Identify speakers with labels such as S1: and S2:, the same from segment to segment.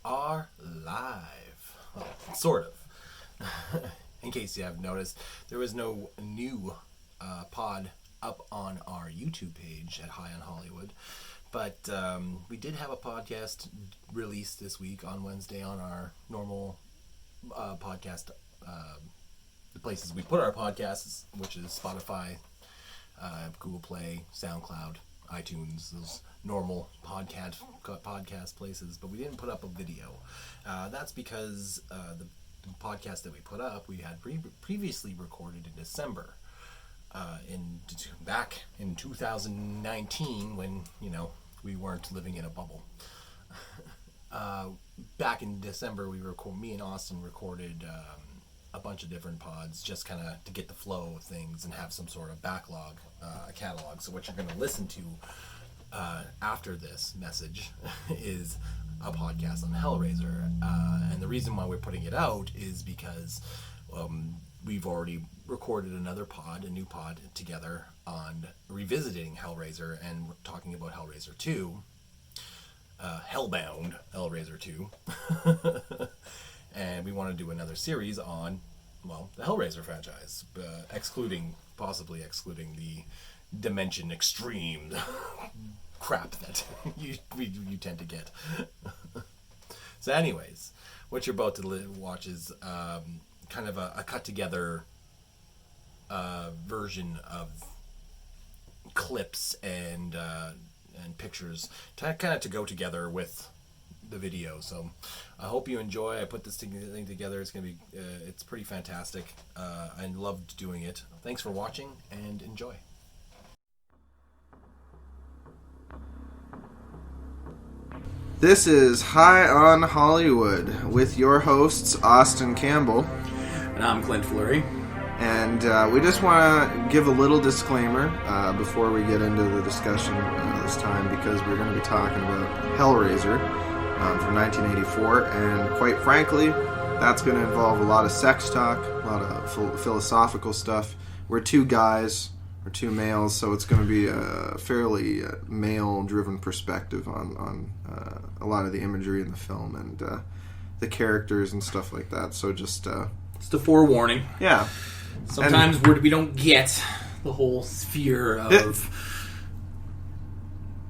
S1: are live. Well, sort of. In case you haven't noticed, there was no new pod up on our YouTube page at High on Hollywood. But we did have a podcast released this week on Wednesday on our normal podcast, the places we put our podcasts, which is Spotify, Google Play, SoundCloud, iTunes, those normal podcast places. But we didn't put up a video. That's because the podcast that we put up, we had previously recorded in December. Back in 2019, when we weren't living in a bubble. Back in December, me and Austin recorded a bunch of different pods, just kind of to get the flow of things and have some sort of backlog, catalog. So what you're going to listen to after this message is a podcast on Hellraiser, and the reason why we're putting it out is because we've already recorded a new pod together on revisiting Hellraiser and talking about Hellraiser 2, Hellbound Hellraiser 2, and we want to do another series on, the Hellraiser franchise, possibly excluding the Dimension Extreme crap that you tend to get. So anyways, what you're about to watch is kind of a cut together version of clips and pictures to go together with the video. So I hope you enjoy. I put this thing together. It's gonna be it's pretty fantastic. I loved doing it. Thanks for watching and enjoy.
S2: This is High on Hollywood with your hosts Austin Campbell
S3: and I'm Clint Fleury.
S2: And we just want to give a little disclaimer before we get into the discussion this time, because we're going to be talking about Hellraiser from 1984, and quite frankly, that's going to involve a lot of sex talk, a lot of philosophical stuff. We're two guys, we're two males, so it's going to be a fairly male-driven perspective on a lot of the imagery in the film and the characters and stuff like that. So just
S3: a forewarning.
S2: Yeah.
S3: Sometimes we don't get the whole sphere of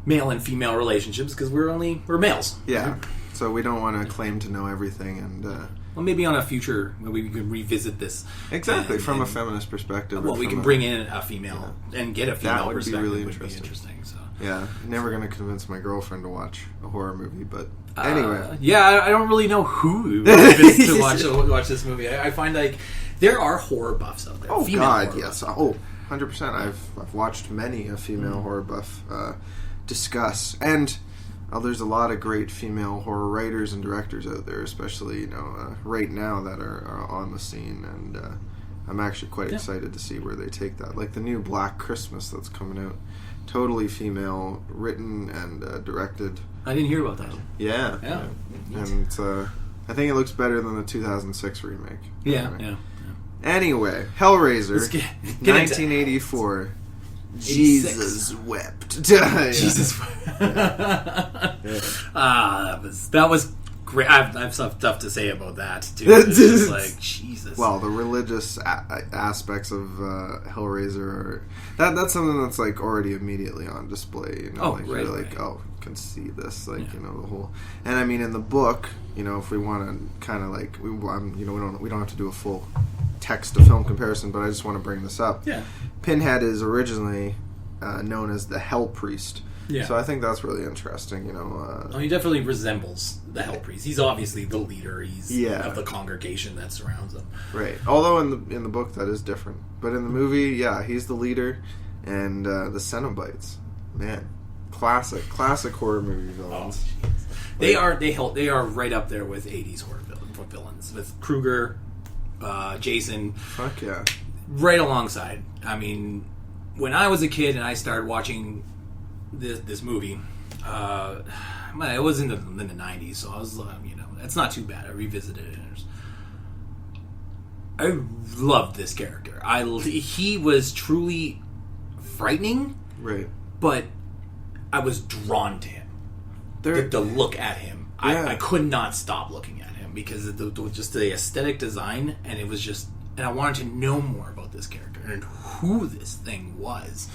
S3: male and female relationships because we're males.
S2: Yeah. So we don't want to claim to know everything, and
S3: well, maybe on a future maybe we can revisit this
S2: exactly from a feminist perspective.
S3: Well, we can bring in a female and get a female perspective.
S2: That would be really
S3: interesting. So.
S2: Yeah, never going to convince my girlfriend to watch a horror movie, but anyway.
S3: I don't really know who to watch this movie. I find like there are horror buffs out there.
S2: Oh
S3: female
S2: God, yes. Oh, 100%. I've watched many a female horror buff discuss, and there's a lot of great female horror writers and directors out there, especially right now that are on the scene, and I'm actually quite excited to see where they take that. Like the new Black Christmas that's coming out, totally female written and directed.
S3: I didn't hear about that.
S2: Yeah. And I think it looks better than the 2006 remake.
S3: Yeah.
S2: Anyway, Hellraiser,
S3: get
S2: 1984. Jesus wept. Jesus wept.
S3: That was great. I have stuff to say about that too. It's just like Jesus.
S2: Well, the religious aspects of Hellraiser are that's something that's like already immediately on display. You're can see this, the whole. And I mean, in the book, if we want to kind of we don't have to do a full text to film comparison, but I just want to bring this up.
S3: Yeah.
S2: Pinhead is originally known as the Hell Priest.
S3: Yeah.
S2: So I think that's really interesting,
S3: he definitely resembles the Hell Priest. He's obviously the leader. He's of the congregation that surrounds him.
S2: Right. Although in the book that is different, but in the movie, he's the leader, and the Cenobites, man, classic horror movie villains.
S3: They are right up there with 80s horror villains with Krueger, Jason. Fuck yeah. Right alongside. I mean, when I was a kid and I started watching this movie, it was in the 90s, so I was, it's not too bad. I revisited it. I loved this character. He was truly frightening,
S2: right?
S3: But I was drawn to him. To look at him I could not stop looking at him because of just the aesthetic design, and it was just, and I wanted to know more about this character and who this thing was,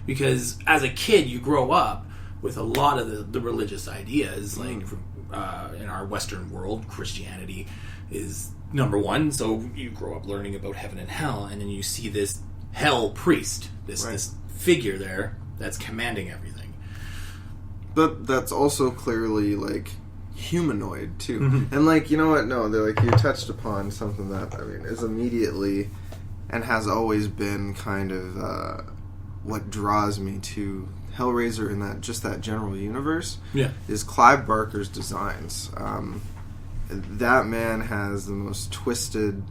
S3: because as a kid you grow up with a lot of the religious ideas, like in our Western world, Christianity is number one, so you grow up learning about heaven and hell, and then you see this hell priest, this figure there that's commanding everything.
S2: But that's also clearly like humanoid too, and like, you know what? No, they're like, you touched upon something that I mean is immediately and has always been kind of what draws me to Hellraiser and that general universe. Is Clive Barker's designs. That man has the most twisted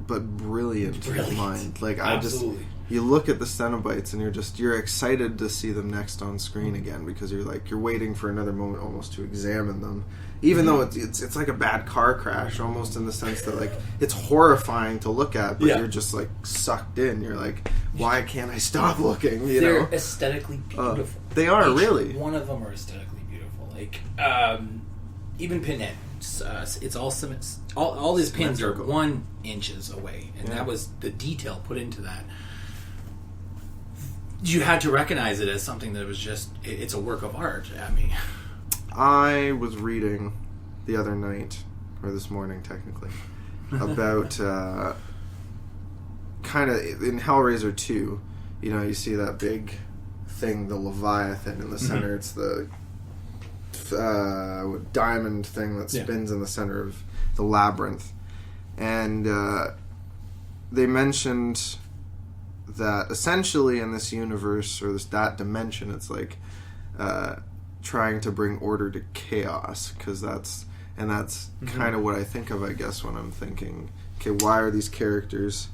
S2: but brilliant mind. Like, absolutely. You look at the Cenobites and you're excited to see them next on screen again, because you're waiting for another moment almost to examine them, even though it's like a bad car crash, almost, in the sense that like it's horrifying to look at, but you're just like sucked in. You're like, why can't I stop looking?
S3: They're aesthetically beautiful.
S2: They are.
S3: Each
S2: really.
S3: One of them are aesthetically beautiful. Like even Pinhead. It's all these pins are 1 inches away, and that was the detail put into that. You had to recognize it as something that was just, it's a work of art. I mean,
S2: I was reading the other night, or this morning technically, about kind of in Hellraiser 2, you see that big thing, the Leviathan in the center. It's the diamond thing that spins in the center of the labyrinth, and they mentioned that essentially in this universe, or that dimension, it's like trying to bring order to chaos, because that's kind of what I think of, I guess, when I'm thinking, okay, why are these characters,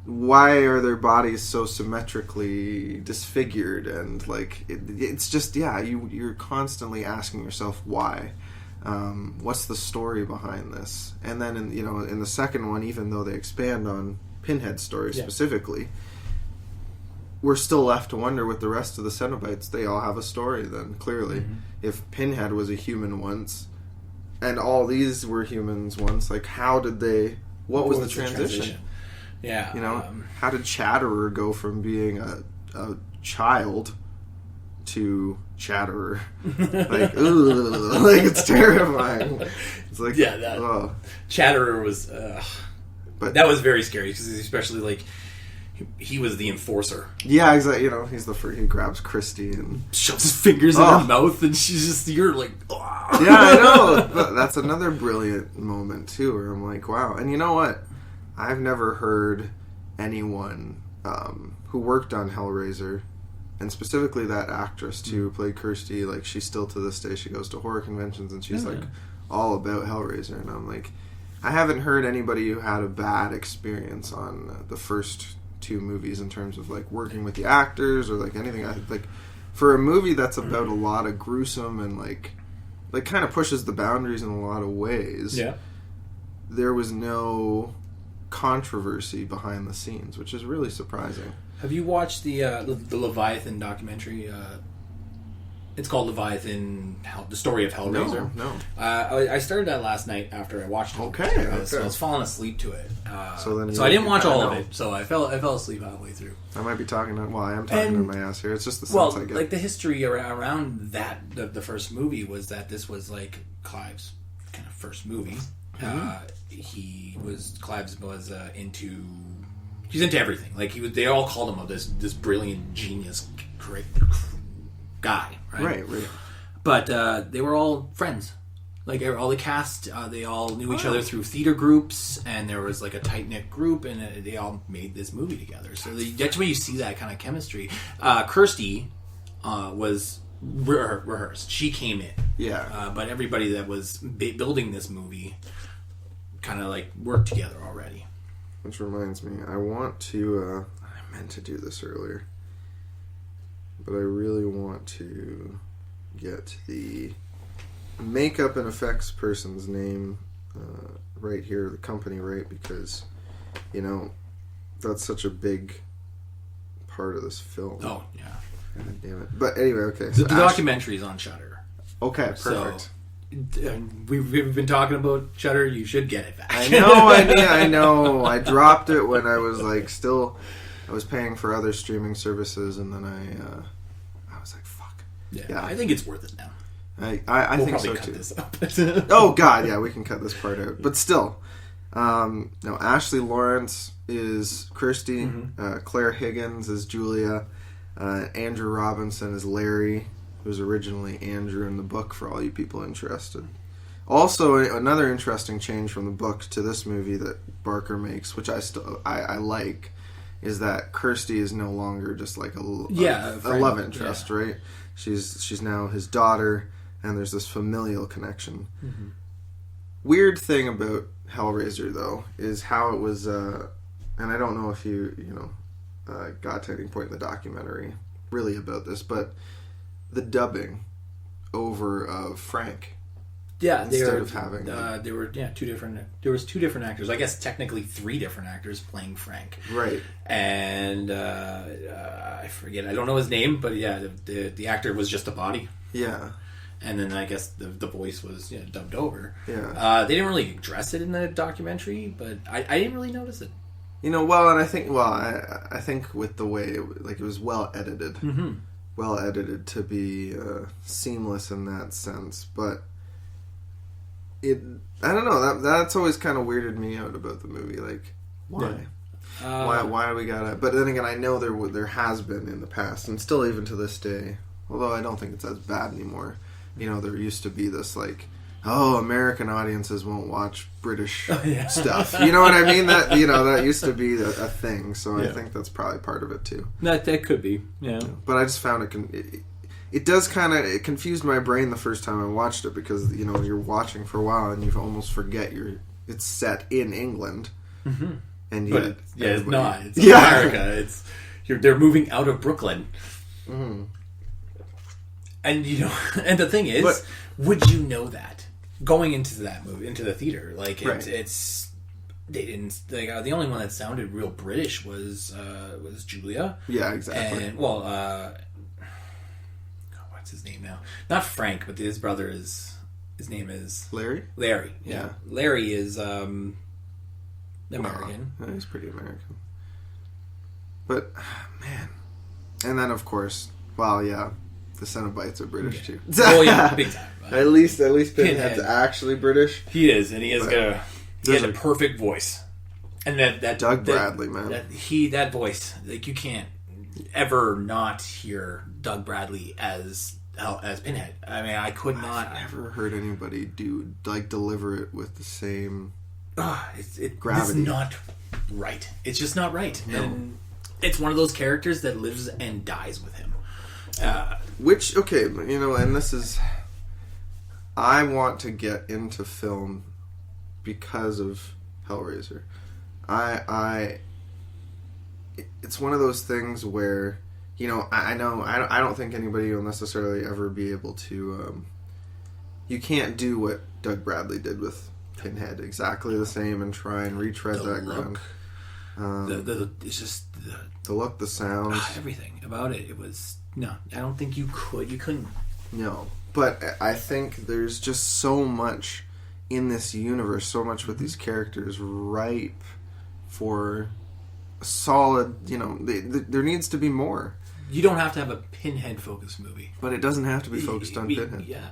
S2: why are their bodies so symmetrically disfigured, and like it's just you're constantly asking yourself why. What's the story behind this? And then in the second one, even though they expand on Pinhead's story specifically, we're still left to wonder with the rest of the Cenobites. They all have a story then, clearly. If Pinhead was a human once and all these were humans once, like what was the transition? How did Chatterer go from being a child to Chatterer? Like, ugh, like, it's terrifying. It's like,
S3: Chatterer was but that was very scary, because especially like he was the enforcer.
S2: Yeah, exactly. He's the first. He grabs Christy and
S3: shoves his fingers in her mouth, and you're like, oh.
S2: Yeah, I know. But that's another brilliant moment too, where I'm like, wow. And you know what? I've never heard anyone who worked on Hellraiser, and specifically that actress too, who played Kirsty. Like, she still to this day, she goes to horror conventions and she's like all about Hellraiser, and I'm like, I haven't heard anybody who had a bad experience on the first 2 movies in terms of like working with the actors or like anything. I like, for a movie that's about a lot of gruesome and like kind of pushes the boundaries in a lot of ways. There was no controversy behind the scenes, which is really surprising.
S3: Have you watched the Leviathan documentary? It's called Leviathan, the story of Hellraiser.
S2: No.
S3: I started that last night after I watched it.
S2: Okay.
S3: I was falling asleep to it.
S2: So
S3: I didn't watch all of it. So I fell asleep halfway through.
S2: I might be talking. I am talking to my ass here. It's just the sense I get.
S3: Like the history around that the first movie was that this was like Clive's kind of first movie. Clive was into. He's into everything. Like they all called him this brilliant genius, great guy, right? Right. But they were all friends. Like all the cast, they all knew each other through theater groups, and there was like a tight knit group, and they all made this movie together. So that's where you see that kind of chemistry. Kirsty was rehearsed; she came in.
S2: Yeah.
S3: But everybody that was building this movie kind of like worked together already.
S2: Which reminds me, I want to. I meant to do this earlier, but I really want to get the makeup and effects person's name right here, the company, right, because that's such a big part of this film.
S3: Oh yeah.
S2: God damn it! But anyway, okay.
S3: So the documentary is on Shudder.
S2: Okay, perfect.
S3: So we've been talking about Shudder. You should get it back.
S2: I know. I dropped it when I was like I was paying for other streaming services, and then I was like, fuck.
S3: Yeah, I think it's worth it now.
S2: I
S3: we'll
S2: think so
S3: cut
S2: too.
S3: This up.
S2: Oh God, yeah, we can cut this part out. But still, no. Ashley Lawrence is Kirsty. Claire Higgins is Julia. Andrew Robinson is Larry, who's originally Andrew in the book. For all you people interested. Also, another interesting change from the book to this movie that Barker makes, which I like, is that Kirsty is no longer just like a love interest, right? She's now his daughter. And there's this familial connection. Weird thing about Hellraiser, though, is how it was, and I don't know if you got to any point in the documentary really about this, but the dubbing over of Frank.
S3: Yeah,
S2: instead of having
S3: there were two different. There was two different actors. I guess technically three different actors playing Frank.
S2: Right.
S3: And I forget. I don't know his name, but yeah, the actor was just a body.
S2: Yeah.
S3: And then I guess the voice was dubbed over.
S2: Yeah.
S3: They didn't really address it in the documentary, but I didn't really notice it.
S2: Well, and I think with the way it was well edited, well edited to be seamless in that sense. But I don't know. That's always kind of weirded me out about the movie. Like, why? Yeah. Why do we gotta? But then again, I know there has been in the past, and still even to this day. Although I don't think it's as bad anymore. There used to be this American audiences won't watch British stuff. You know what I mean? That that used to be a thing. So I think that's probably part of it too.
S3: That could be, yeah.
S2: But I just found it does kind of it confused my brain the first time I watched it because you're watching for a while and you almost forget it's set in England, and
S3: but it's not. It's America. They're moving out of Brooklyn. And and the thing is, would you know that going into that movie, into the theater? Like it's they didn't. The only one that sounded real British was Julia.
S2: Yeah, exactly.
S3: And what's his name now? Not Frank, but his brother his name is
S2: Larry.
S3: Larry, yeah. Larry is American.
S2: He's pretty American. But man, and then of course, the Cenobites are British too.
S3: Oh yeah, big time.
S2: At least Pinhead's actually British.
S3: He is, and he has a perfect voice. And that
S2: Doug Bradley, man.
S3: That voice, like you can't ever not hear Doug Bradley as Pinhead. I mean, I could not.
S2: I've never heard anybody deliver it with the same
S3: gravity. It's not right. It's just not right. No. And it's one of those characters that lives and dies with him.
S2: And this is... I want to get into film because of Hellraiser. It's one of those things where, I don't think anybody will necessarily ever be able to... you can't do what Doug Bradley did with Pinhead exactly the same and try and retread that ground.
S3: It's just...
S2: The look, the sound...
S3: everything about it. It was... No, I don't think you could. You couldn't.
S2: No, but I think there's just so much in this universe, so much with these characters ripe for a solid, there needs to be more.
S3: You don't have to have a Pinhead-focused movie.
S2: But it doesn't have to be focused on Pinhead.
S3: Yeah,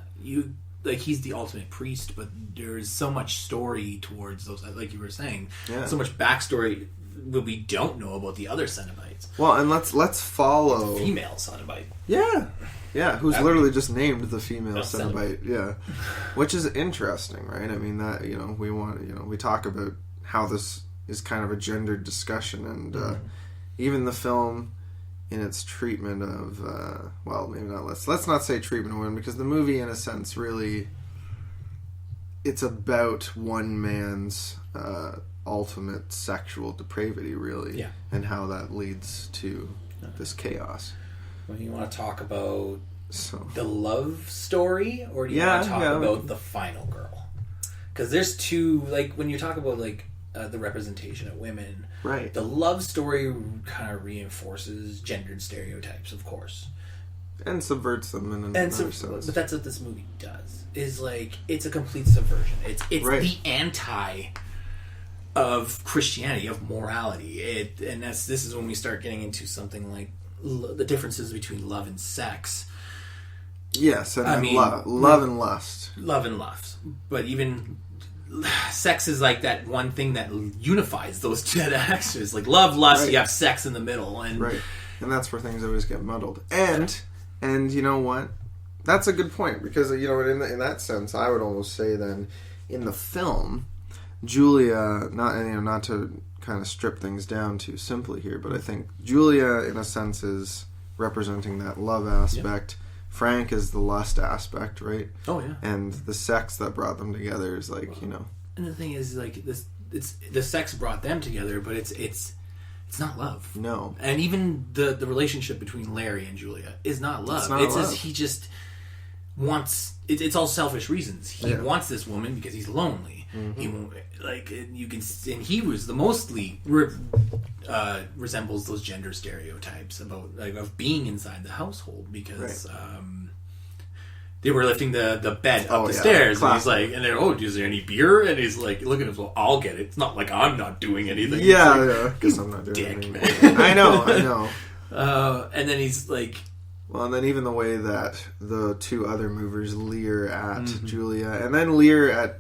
S3: he's the ultimate priest, but there's so much story towards those, like you were saying. Yeah. So much backstory that we don't know about the other Cenobites.
S2: Well, and let's follow...
S3: The female Cenobite.
S2: Yeah, who's literally just named the female Cenobite. Yeah. Which is interesting, right? I mean, that, we talk about how this is kind of a gendered discussion, and even the film in its treatment of, maybe not, let's not say treatment of women, because the movie, in a sense, really, it's about one man's ultimate sexual depravity, really, and how that leads to this chaos.
S3: Well, you want to talk about the love story, or do you want to talk about the final girl? Because there's two, when you talk about the representation of women,
S2: right?
S3: The love story kind of reinforces gendered stereotypes, of course.
S2: And subverts them in another sense.
S3: But that's what this movie does. Is like it's a complete subversion. It's
S2: right.
S3: the anti of Christianity, of morality. This is when we start getting into something like the differences between love and sex.
S2: Yes, and love and lust.
S3: Love and lust. But even sex is like that one thing that unifies those two actions. Like love, lust, right. You have sex in the middle. And
S2: right. And that's where things always get muddled. And you know what? That's a good point, because you know, in that sense, I would almost say then in the film, Julia, not to kind of strip things down too simply here, but I think Julia, in a sense, is representing that love aspect. Yep. Frank is the lust aspect, right?
S3: Oh yeah.
S2: And the sex that brought them together is like, you know.
S3: And the thing is, like it's the sex brought them together, but it's not love.
S2: No.
S3: And even the relationship between Larry and Julia is not love.
S2: It's not love.
S3: Just he just wants. It's all selfish reasons. He wants this woman because he's lonely. Mm-hmm. He won't, like you can, and he was the mostly resembles those gender stereotypes about of being inside the household, because they were lifting the bed up the stairs, and he's like, and they're, is there any beer? And he's like, look at him, well, I'll get it. It's not like I'm not doing anything.
S2: Yeah, because I'm not doing anything. I know.
S3: And then he's like.
S2: Well, and then even the way that the two other movers leer at Julia, and then leer at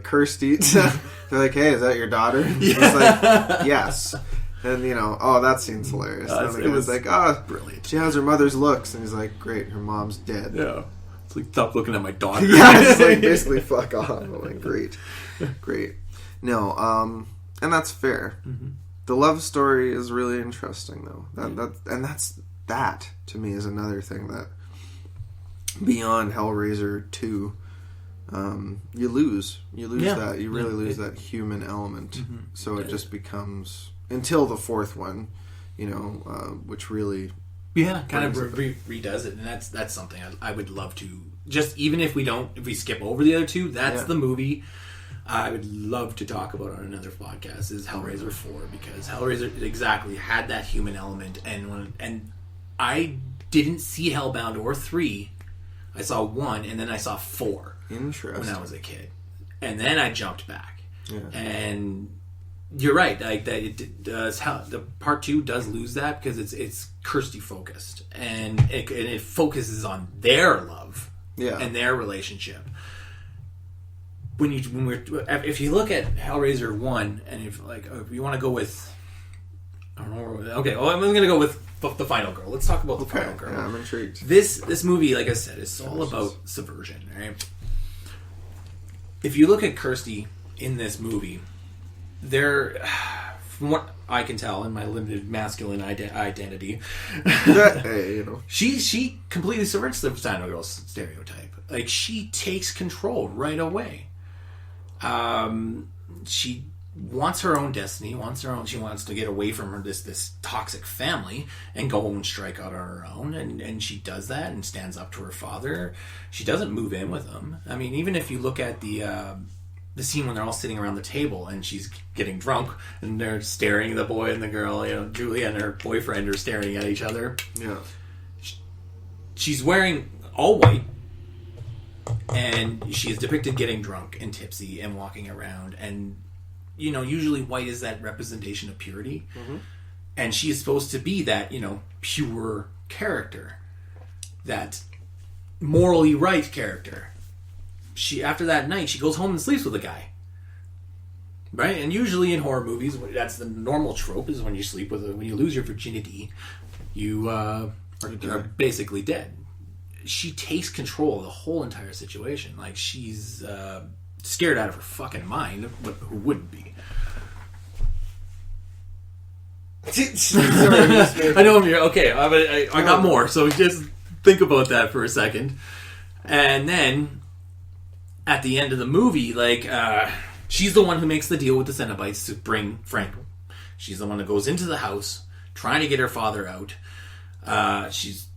S2: Kirsty. They're like, hey, is that your daughter? Yeah. He's like, yes. And, you know, that scene's hilarious. And the guy's like, brilliant. She has her mother's looks. And he's like, great, her mom's dead.
S3: Yeah. It's like, stop looking at my daughter.
S2: Yeah, it's like, basically, fuck off. I'm like, great. No, and that's fair. Mm-hmm. The love story is really interesting, though. That, to me, is another thing that, beyond Hellraiser 2, you lose that. You really lose that human element. Mm-hmm. So it just becomes, until the fourth one, you know, which really...
S3: Yeah, kind of redoes it. And that's something I would love to, just even if we skip over the other two, that's the movie I would love to talk about on another podcast, is Hellraiser 4, because Hellraiser exactly had that human element, and I didn't see Hellbound or 3. I saw 1, and then I saw 4.
S2: Interesting.
S3: When I was a kid, and then I jumped back.
S2: Yeah.
S3: And you're right, like that. It does. The part 2 does lose that, because it's Kirsty focused, and it focuses on their love and their relationship. If you look at Hellraiser 1, and if you want to go with, I don't know. Okay, well, I'm going to go with the final girl. Let's talk about the final girl.
S2: Yeah, I'm intrigued.
S3: This movie, like I said, is all about subversion, right? If you look at Kirsty in this movie, from what I can tell in my limited masculine identity,
S2: hey, you know,
S3: she completely subverts the final girl stereotype. Like, she takes control right away. She wants her own destiny, she wants to get away from this toxic family and go and strike out on her own, and she does that and stands up to her father. She doesn't move in with him. I mean, even if you look at the scene when they're all sitting around the table and she's getting drunk and they're staring, the boy and the girl, you know, Julia and her boyfriend are staring at each other.
S2: Yeah.
S3: She's wearing all white, and she is depicted getting drunk and tipsy and walking around, and you know, usually white is that representation of purity. Mm-hmm. And she is supposed to be that, you know, pure character. That morally right character. After that night, she goes home and sleeps with a guy. Right? And usually in horror movies, that's the normal trope, is when you sleep when you lose your virginity, you are basically dead. She takes control of the whole entire situation. Like, she's... scared out of her fucking mind, but who wouldn't be? I know I'm here. Okay, I got more, so just think about that for a second. And then, at the end of the movie, she's the one who makes the deal with the Cenobites to bring Frank. She's the one that goes into the house, trying to get her father out. She's,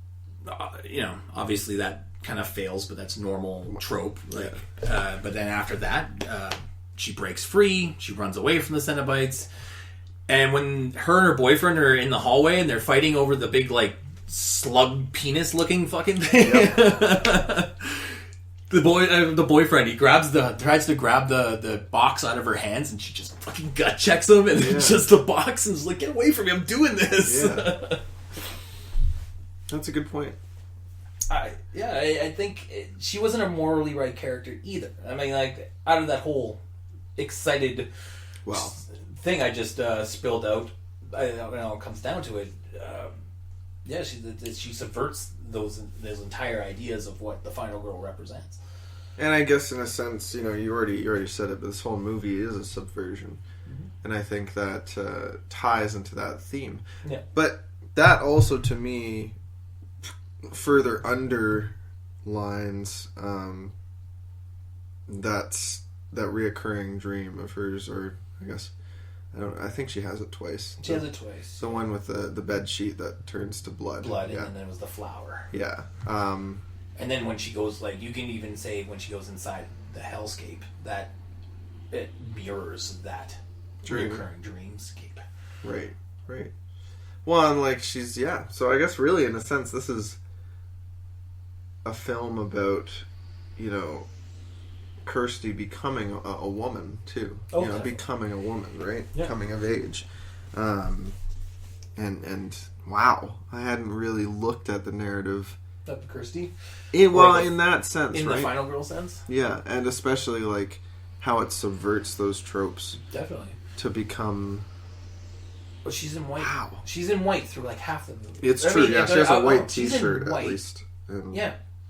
S3: obviously that kind of fails, but that's normal trope. But then after that, she breaks free. She runs away from the Cenobites. And when her and her boyfriend are in the hallway and they're fighting over the big slug penis looking fucking thing. Yep. The boyfriend, he tries to grab the box out of her hands, and she just fucking gut checks him, and it's just the box, and is like, get away from me, I'm doing this. Yeah.
S2: That's a good point.
S3: I think she wasn't a morally right character either. I mean, like, out of that whole excited thing I just spilled out, when it all comes down to it, she subverts those entire ideas of what the final girl represents.
S2: And I guess in a sense, you already said it, but this whole movie is a subversion. Mm-hmm. And I think that ties into that theme.
S3: Yeah.
S2: But that also, to me, further underlines that reoccurring dream of hers, or I guess I think she has it twice.
S3: She has it twice.
S2: The one with the bed sheet that turns to blood.
S3: And then there was the flower.
S2: Yeah.
S3: And then when she goes, like, you can even say when she goes inside the hellscape, that it mirrors that recurring dreamscape.
S2: Right. Well, and like she's so I guess really in a sense this is a film about, Kirsty becoming a woman too. Becoming a woman, right? Yeah. Coming of age. And wow, I hadn't really looked at the narrative
S3: of Kirsty.
S2: In that sense,
S3: in
S2: right?
S3: the final girl sense.
S2: Yeah, and especially like how it subverts those tropes.
S3: Definitely.
S2: To become.
S3: But she's in white.
S2: Wow.
S3: She's in white through like half the movie.
S2: It's true. She has a white T-shirt at least.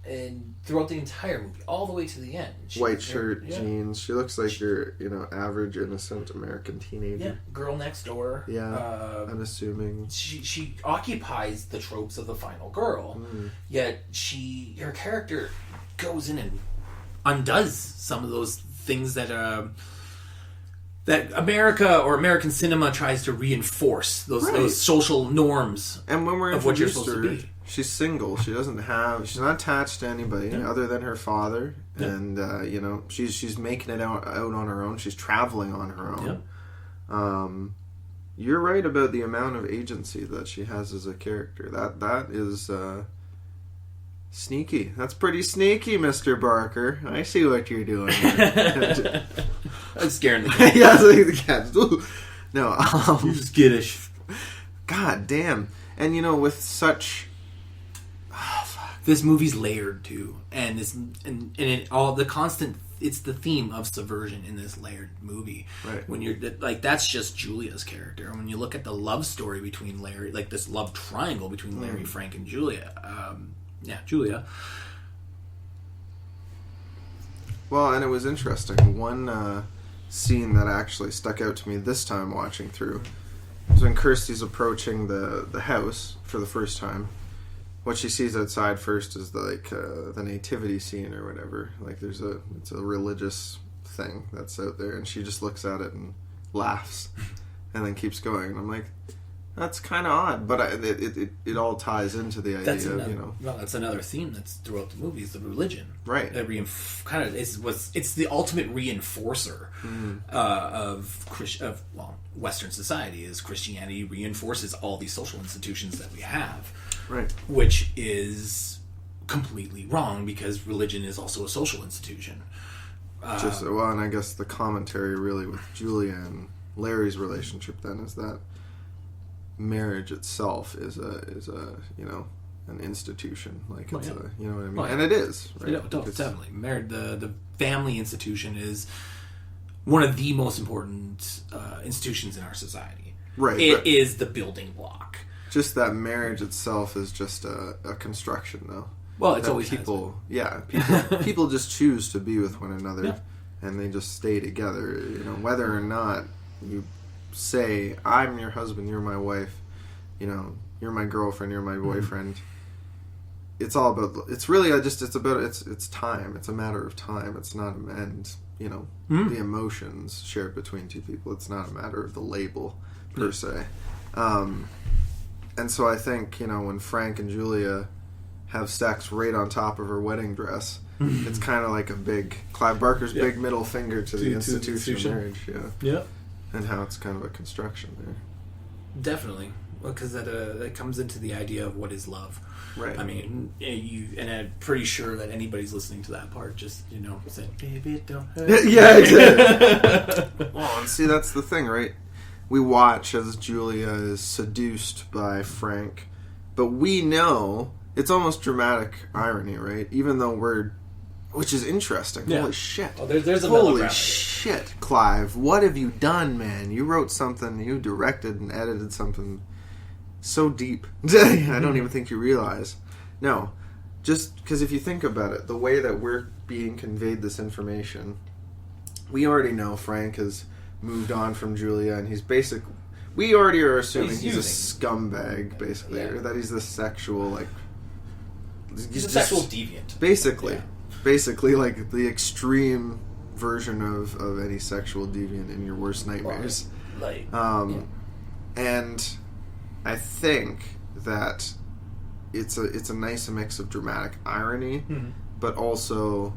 S3: And throughout the entire movie, all the way to the end.
S2: White shirt, jeans. She looks like your, average innocent American teenager.
S3: Yeah, girl next door.
S2: Yeah, unassuming.
S3: She occupies the tropes of the final girl, yet her character goes in and undoes some of those things that America or American cinema tries to reinforce, those social norms.
S2: And when we're
S3: of what you're supposed to be.
S2: She's single. She's not attached to anybody other than her father, and she's making it out on her own. She's traveling on her own. Yeah. You're right about the amount of agency that she has as a character. That is sneaky. That's pretty sneaky, Mr. Barker. I see what you're doing.
S3: I'm scaring the cats.
S2: Yeah, the cats. No,
S3: you're just skittish.
S2: God damn. And with such.
S3: This movie's layered too, and it's the theme of subversion in this layered movie.
S2: Right.
S3: When you're like, that's just Julia's character. And when you look at the love story between Larry, like this love triangle between Larry, Frank, and Julia. Julia.
S2: Well, and it was interesting. One scene that actually stuck out to me this time watching through was when Kirsty's approaching the house for the first time. What she sees outside first is the nativity scene or whatever. Like it's a religious thing that's out there, and she just looks at it and laughs, and then keeps going. And I'm like, that's kind of odd, but it all ties into the idea of
S3: Well, that's another theme that's throughout the movie is the religion,
S2: right?
S3: It's the ultimate reinforcer of Western society. Is Christianity reinforces all these social institutions that we have.
S2: Right.
S3: Which is completely wrong because religion is also a social institution.
S2: And I guess the commentary really with Julia and Larry's relationship then is that marriage itself is an institution. Like it's you know what I mean? And it is, right?
S3: Definitely. The family institution is one of the most important institutions in our society.
S2: Right.
S3: It is the building block.
S2: Just that marriage itself is just a construction, though.
S3: Well, it's
S2: that
S3: always
S2: people. Yeah, people just choose to be with one another, and they just stay together. Whether or not you say, "I'm your husband, you're my wife," you're my girlfriend, you're my boyfriend. It's all about. It's really it's about. It's time. It's a matter of time. It's not the emotions shared between two people. It's not a matter of the label per se. And so I think, when Frank and Julia have sex right on top of her wedding dress, it's kind of like a big Clive Barker's big middle finger to the institution of marriage. Yeah.
S3: Yeah.
S2: And how it's kind of a construction there.
S3: Definitely. because that comes into the idea of what is love.
S2: Right.
S3: I mean, and I'm pretty sure that anybody's listening to that part just, saying, baby, don't hurt.
S2: Yeah, exactly. Well, and see, that's the thing, right? We watch as Julia is seduced by Frank, but we know it's almost dramatic irony, right? Even though which is interesting.
S3: Yeah.
S2: Holy shit.
S3: Oh, there's a
S2: Holy shit, Clive. What have you done, man? You wrote something, you directed and edited something so deep. I don't even think you realize. No. Just because if you think about it, the way that we're being conveyed this information, we already know Frank has moved on from Julia, and we already are assuming he's a scumbag, basically, or that he's the sexual,
S3: he's a sexual deviant.
S2: Basically.
S3: Yeah.
S2: Basically, like the extreme version of any sexual deviant in your worst nightmares. And I think that it's a nice mix of dramatic irony, but also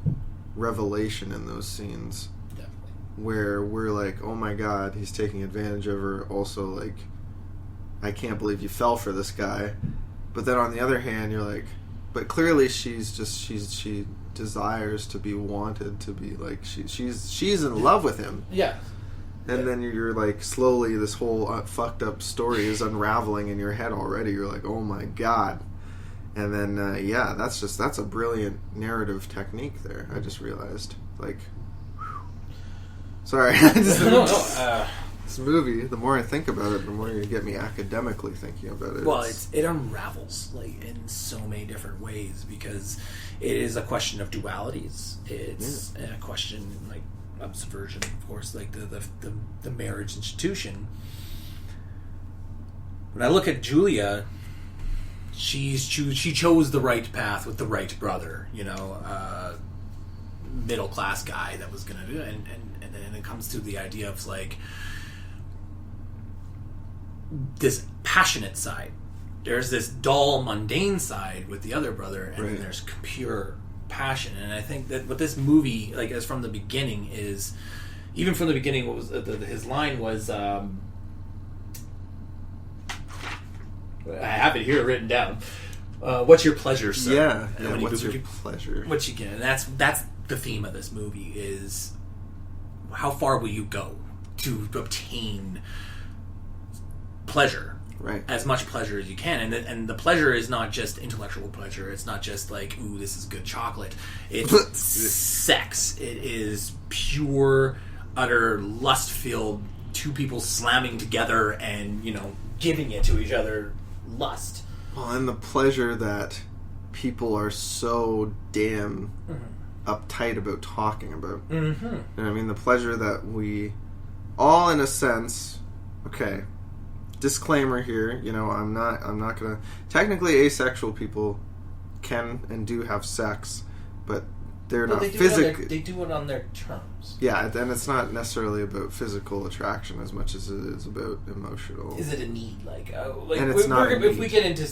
S2: revelation in those scenes.
S3: Definitely.
S2: Where we're like, oh my god, he's taking advantage of her. Also, like, I can't believe you fell for this guy. But then on the other hand, you're like, but clearly she desires to be wanted, to be like, she's in love with him.
S3: Yeah.
S2: And then you're like, slowly this whole fucked up story is unraveling in your head already. You're like, oh my god. And then, that's a brilliant narrative technique there. I just realized. Like, whew. Sorry. This movie, the more I think about it, the more you get me academically thinking about it.
S3: Well, it unravels in so many different ways, because it is a question of dualities. It's a question of subversion, of course, like the marriage institution. When I look at Julia, she chose the right path with the right brother, middle class guy that was gonna do it, and then it comes to the idea of like this passionate side. There's this dull, mundane side with the other brother, and then there's pure passion. And I think that what this movie, like, as from the beginning, is, even from the beginning, what was his line was, I have it here written down. What's your pleasure, sir?
S2: Yeah. What's your pleasure?
S3: What you get, and that's the theme of this movie, is how far will you go to obtain pleasure,
S2: right?
S3: As much pleasure as you can, and the pleasure is not just intellectual pleasure. It's not just like, ooh, this is good chocolate. It's sex. It is pure, utter lust-filled, two people slamming together and giving it to each other, lust.
S2: Well, and the pleasure that people are so damn uptight about talking about. Mm-hmm. You know what I mean? The pleasure that we all, in a sense, okay. Disclaimer here, I'm not gonna. Technically, asexual people can and do have sex, but they're not physical.
S3: They do it on their terms.
S2: Yeah, and it's not necessarily about physical attraction as much as it is about emotional.
S3: Is it a need?
S2: And it's not a need.
S3: If we get into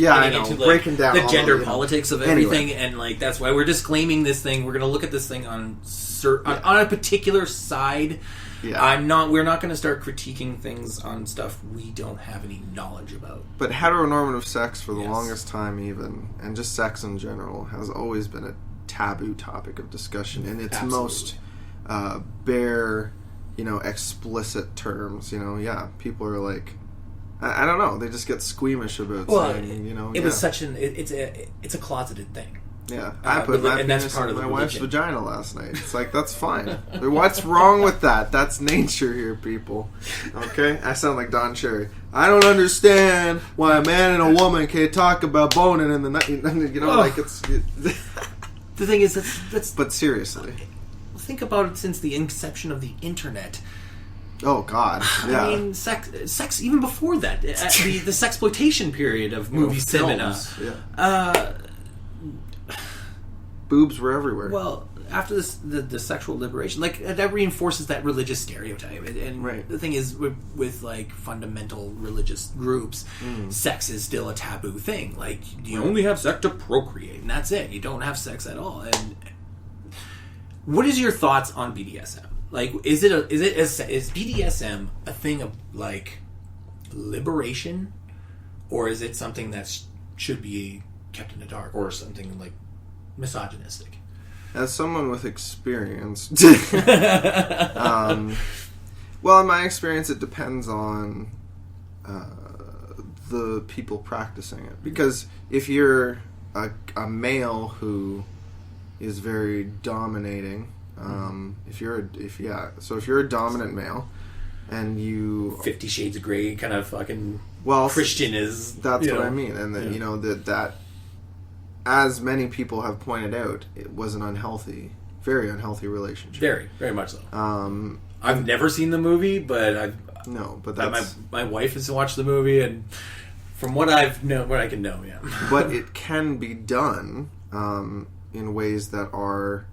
S2: I know,
S3: into,
S2: breaking down
S3: the gender politics of everything, and that's why we're disclaiming this thing. We're going to look at this thing on a particular side. Yeah. We're not going to start critiquing things on stuff we don't have any knowledge about.
S2: But heteronormative sex, for the longest time even, and just sex in general, has always been a taboo topic of discussion in its most bare, explicit terms. People are like, I don't know, they just get squeamish about saying,
S3: it was such it's a closeted thing.
S2: Yeah, I put my penis in my wife's vagina last night. It's like, that's fine. What's wrong with that? That's nature here, people. Okay? I sound like Don Cherry. I don't understand why a man and a woman can't talk about boning in the night. It's...
S3: The thing is, that's...
S2: But seriously.
S3: Think about it since the inception of the internet.
S2: Oh, God. Yeah.
S3: I mean, sex even before that. The sexploitation period of movie cinema.
S2: Yeah. Boobs were everywhere.
S3: Well, after this, the sexual liberation, that reinforces that religious stereotype. And the thing is, with fundamental religious groups, sex is still a taboo thing. You only have sex to procreate, and that's it. You don't have sex at all. And what is your thoughts on BDSM? Is BDSM a thing of liberation or is it something that should be kept in the dark, or something like misogynistic?
S2: As someone with experience, well, in my experience, it depends on the people practicing it. Because if you're a male who is very dominating, if you're a dominant male and you
S3: 50 Shades of Grey kind of fucking
S2: well
S3: Christian is
S2: that's what I mean, and that that as many people have pointed out, it was an very unhealthy relationship.
S3: Very much so. I've never seen the movie, but my wife has watched the movie, and from what I can know, yeah.
S2: But it can be done in ways that are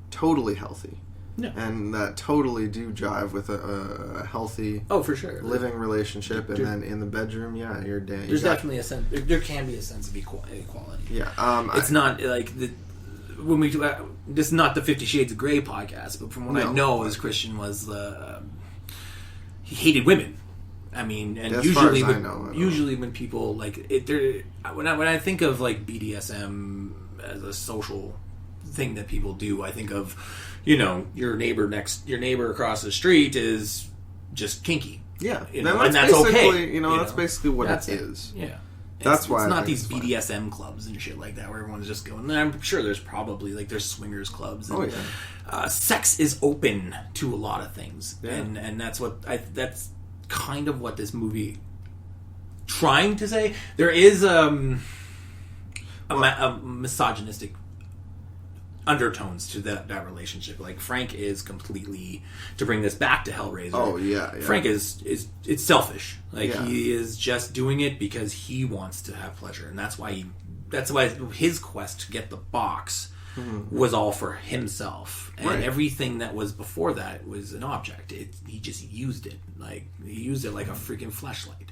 S2: totally healthy.
S3: No.
S2: And that totally do jive with a healthy
S3: for sure
S2: living relationship, and then in the bedroom, you're damn.
S3: There's definitely a sense. There can be a sense of equality.
S2: Yeah,
S3: it's not like when we do. This is not the 50 Shades of Grey podcast, but from what I know, as Christian was he hated women. I mean, and usually when people like it, when I think of like BDSM as a social thing that people do, I think of, your neighbor across the street is just kinky.
S2: Yeah,
S3: and that's okay.
S2: That's basically what it is.
S3: Yeah.
S2: That's why
S3: it's not these BDSM clubs and shit like that where everyone's just going. I'm sure there's probably there's swingers clubs. And, sex is open to a lot of things, and that's that's kind of what this movie trying to say. There is a misogynistic undertones to that relationship. Like Frank is completely, to bring this back to Hellraiser.
S2: Oh yeah.
S3: Frank is it's selfish. He is just doing it because he wants to have pleasure, and that's why his quest to get the box was all for himself, and everything that was before that was an object. He just used it like a freaking fleshlight.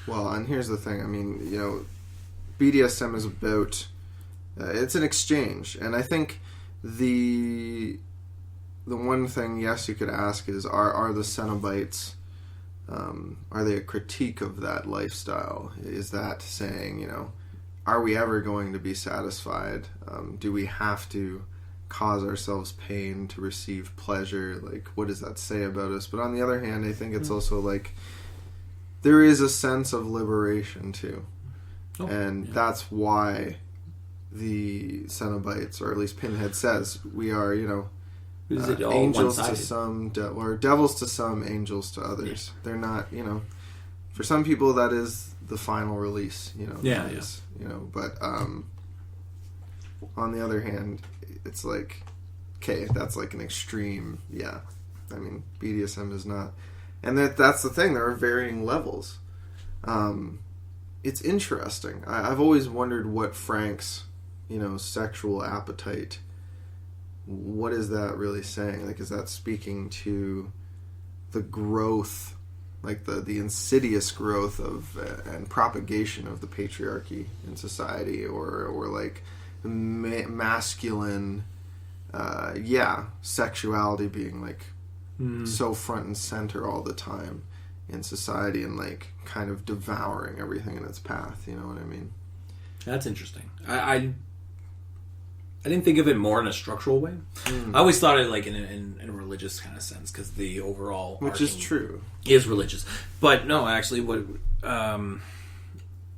S2: Well, and here's the thing. I mean, BDSM is about it's an exchange, and I think the one thing, yes, you could ask is, are the Cenobites, are they a critique of that lifestyle? Is that saying, are we ever going to be satisfied? Do we have to cause ourselves pain to receive pleasure? Like, what does that say about us? But on the other hand, I think it's also like there is a sense of liberation too, that's why the Cenobites, or at least Pinhead says, we are, angels to some, or devils to some, angels to others. They're not, for some people that is the final release, but on the other hand, it's like, okay, that's like an extreme, I mean, BDSM is not, and that's the thing, there are varying levels. It's interesting. I've always wondered what Frank's sexual appetite, what is that really saying? Like, is that speaking to the growth, like the insidious growth of and propagation of the patriarchy in society, or like masculine sexuality being like so front and center all the time in society, and like kind of devouring everything in its path, you know what I mean?
S3: That's interesting. I didn't think of it more in a structural way. I always thought it like in a religious kind of sense, because the overall,
S2: which is true,
S3: is religious. But no, actually, what?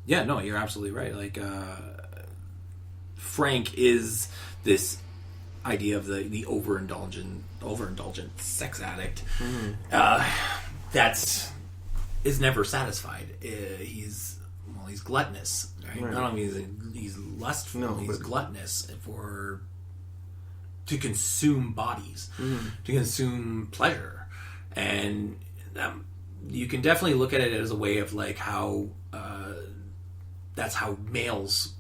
S3: You're absolutely right. Like Frank is this idea of the overindulgent sex addict that's is never satisfied. He's gluttonous. Right? Not only is he's lustful, he's gluttonous to consume bodies, to consume pleasure, and you can definitely look at it as a way of like how that's how males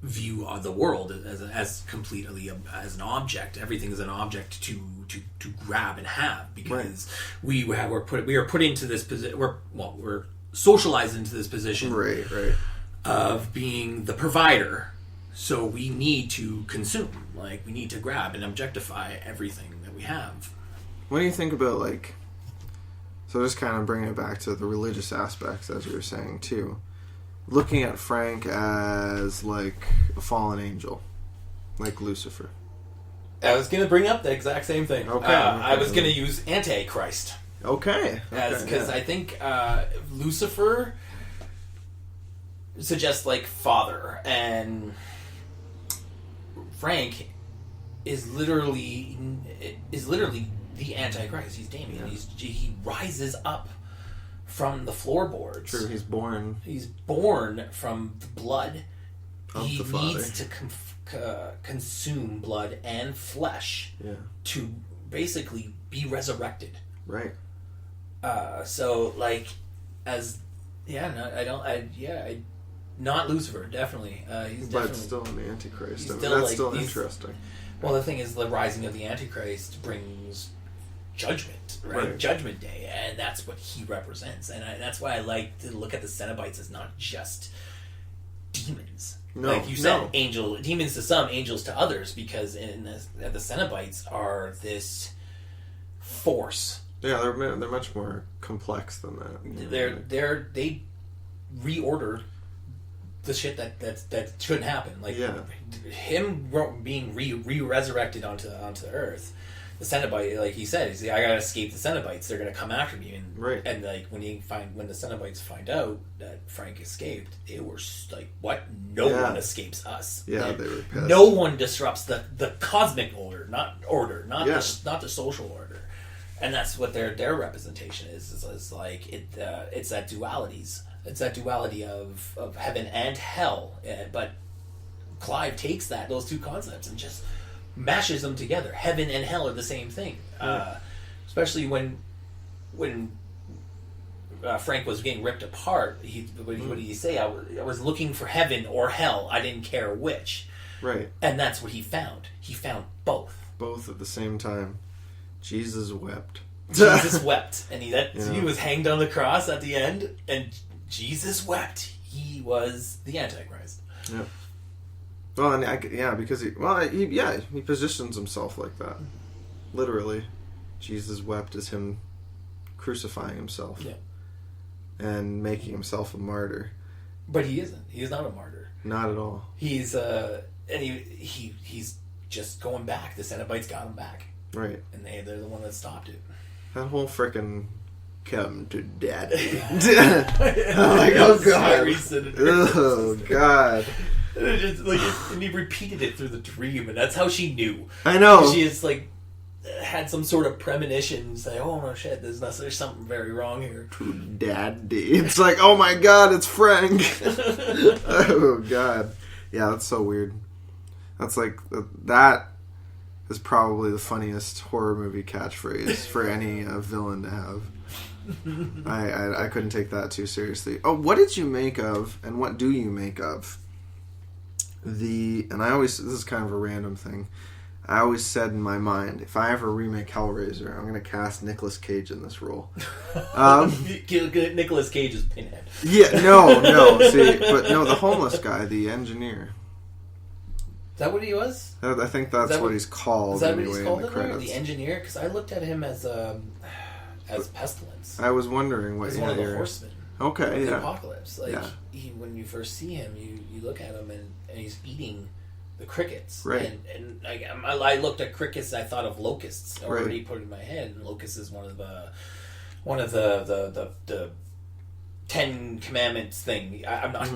S3: view the world, as completely as an object. Everything is an object to grab and have, because we are put into this position. We're socialized into this position,
S2: right,
S3: of being the provider. So we need to consume, like we need to grab and objectify everything that we have.
S2: What do you think about like? So just kind of bringing it back to the religious aspects, as you were saying too. looking at Frank as like a fallen angel, like Lucifer.
S3: I was going to bring up the exact same thing.
S2: Okay.
S3: I was going to use Antichrist.
S2: Okay.
S3: Because I think Lucifer suggests like father, and Frank is literally the Antichrist. He's Damien.
S2: Yeah.
S3: He rises up from the floorboards.
S2: True, he's born.
S3: He's born from the blood.
S2: Of
S3: He
S2: the Father.
S3: needs to consume blood and flesh to basically be resurrected.
S2: Right.
S3: So like, not Lucifer, definitely. He's
S2: But
S3: definitely
S2: still an Antichrist.
S3: he's
S2: I mean,
S3: still,
S2: that's
S3: like,
S2: still
S3: he's-
S2: interesting.
S3: Well, the thing is, the rising of the Antichrist brings judgment, right?
S2: Right.
S3: Judgment Day, and that's what he represents. And that's why I like to look at the Cenobites as not just demons.
S2: No,
S3: like you said,
S2: no.
S3: demons to some, angels to others, because the Cenobites are this force.
S2: Yeah, they're much more complex than that. You know,
S3: They reorder the shit that shouldn't happen. Like him being re-resurrected onto Earth. The Cenobite, like he said, he's like, I gotta escape the Cenobites. They're gonna come after me, and like when the Cenobites find out that Frank escaped, they were like, "What? No one escapes us.
S2: Yeah, they were pissed.
S3: No one disrupts the cosmic order, not the social order." And that's what their representation is like it's that dualities. It's that duality of heaven and hell. But Clive takes those two concepts and just mashes them together. Heaven and hell are the same thing. Especially when Frank was getting ripped apart. What did he say? I was looking for heaven or hell. I didn't care which.
S2: Right.
S3: And that's what he found. He found both.
S2: Both at the same time. Jesus wept.
S3: Jesus wept, and he was hanged on the cross at the end, and Jesus wept. He was the Antichrist.
S2: Yeah. Well, and because he positions himself like that. Literally, Jesus wept as him crucifying himself.
S3: Yeah.
S2: And making himself a martyr.
S3: But he isn't. He is not a martyr.
S2: Not at all.
S3: He's he's just going back. The Cenobites got him back.
S2: Right.
S3: And they're the one that stopped it.
S2: That whole frickin' come to daddy. I'm like, oh god. Oh god.
S3: And he repeated it through the dream, and that's how she knew.
S2: I know.
S3: She is like had some sort of premonition, say, "Oh no, shit! There's something very wrong here."
S2: To daddy. It's like, oh my god, it's Frank. Oh god. Yeah, that's so weird. That's like that is probably the funniest horror movie catchphrase for any villain to have. I couldn't take that too seriously. Oh, what did you make of, and what do you make of and this is kind of a random thing. I always said in my mind, if I ever remake Hellraiser, I'm going to cast Nicolas Cage in this role.
S3: Nicolas Cage is Pinhead.
S2: Yeah, no, see, but no, the homeless guy, the engineer.
S3: Is that what he was?
S2: I think that's what he's called.
S3: Is that what
S2: anyway,
S3: he's called
S2: in the credits.
S3: The engineer? Because I looked at him as Pestilence.
S2: I was wondering what
S3: he's one of the horsemen.
S2: Okay,
S3: the apocalypse. Like
S2: yeah.
S3: When you first see him, you look at him and he's eating the crickets.
S2: Right.
S3: And I looked at crickets and I thought of locusts already
S2: right.
S3: put in my head. And locust is one of the 10 Commandments thing. I'm not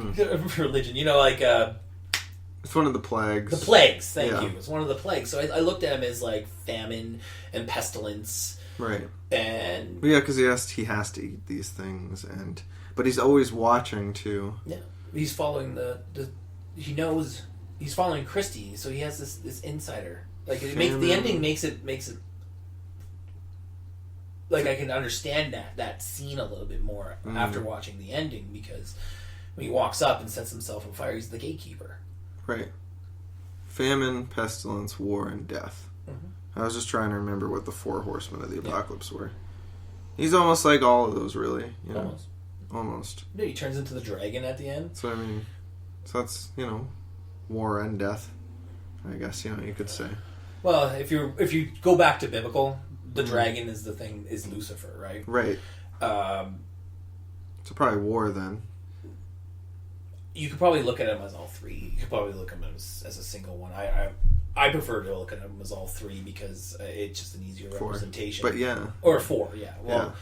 S3: religion. You know, like
S2: it's one of the plagues.
S3: The plagues. Thank you. It's one of the plagues. So I looked at him as like famine and pestilence.
S2: Right.
S3: And
S2: yeah, because he has to eat these things, but he's always watching too.
S3: Yeah, he's following he knows he's following Christie, so he has this insider. Like the ending makes it like I can understand that scene a little bit more after watching the ending, because when he walks up and sets himself on fire, he's the gatekeeper.
S2: Right. Famine, pestilence, war, and death. Mm-hmm. I was just trying to remember what the 4 horsemen of the apocalypse were. He's almost like all of those, really. You know? Almost.
S3: Yeah, he turns into the dragon at the end.
S2: So I mean, that's war and death. I guess you could say.
S3: Well, if you go back to biblical, the dragon is Lucifer, right?
S2: Right. So probably war then.
S3: you could probably look at them as all three. You could probably look at them as a single one. I prefer to look at them as all three because it's just an easier representation.
S2: But yeah.
S3: Or four, yeah. Well,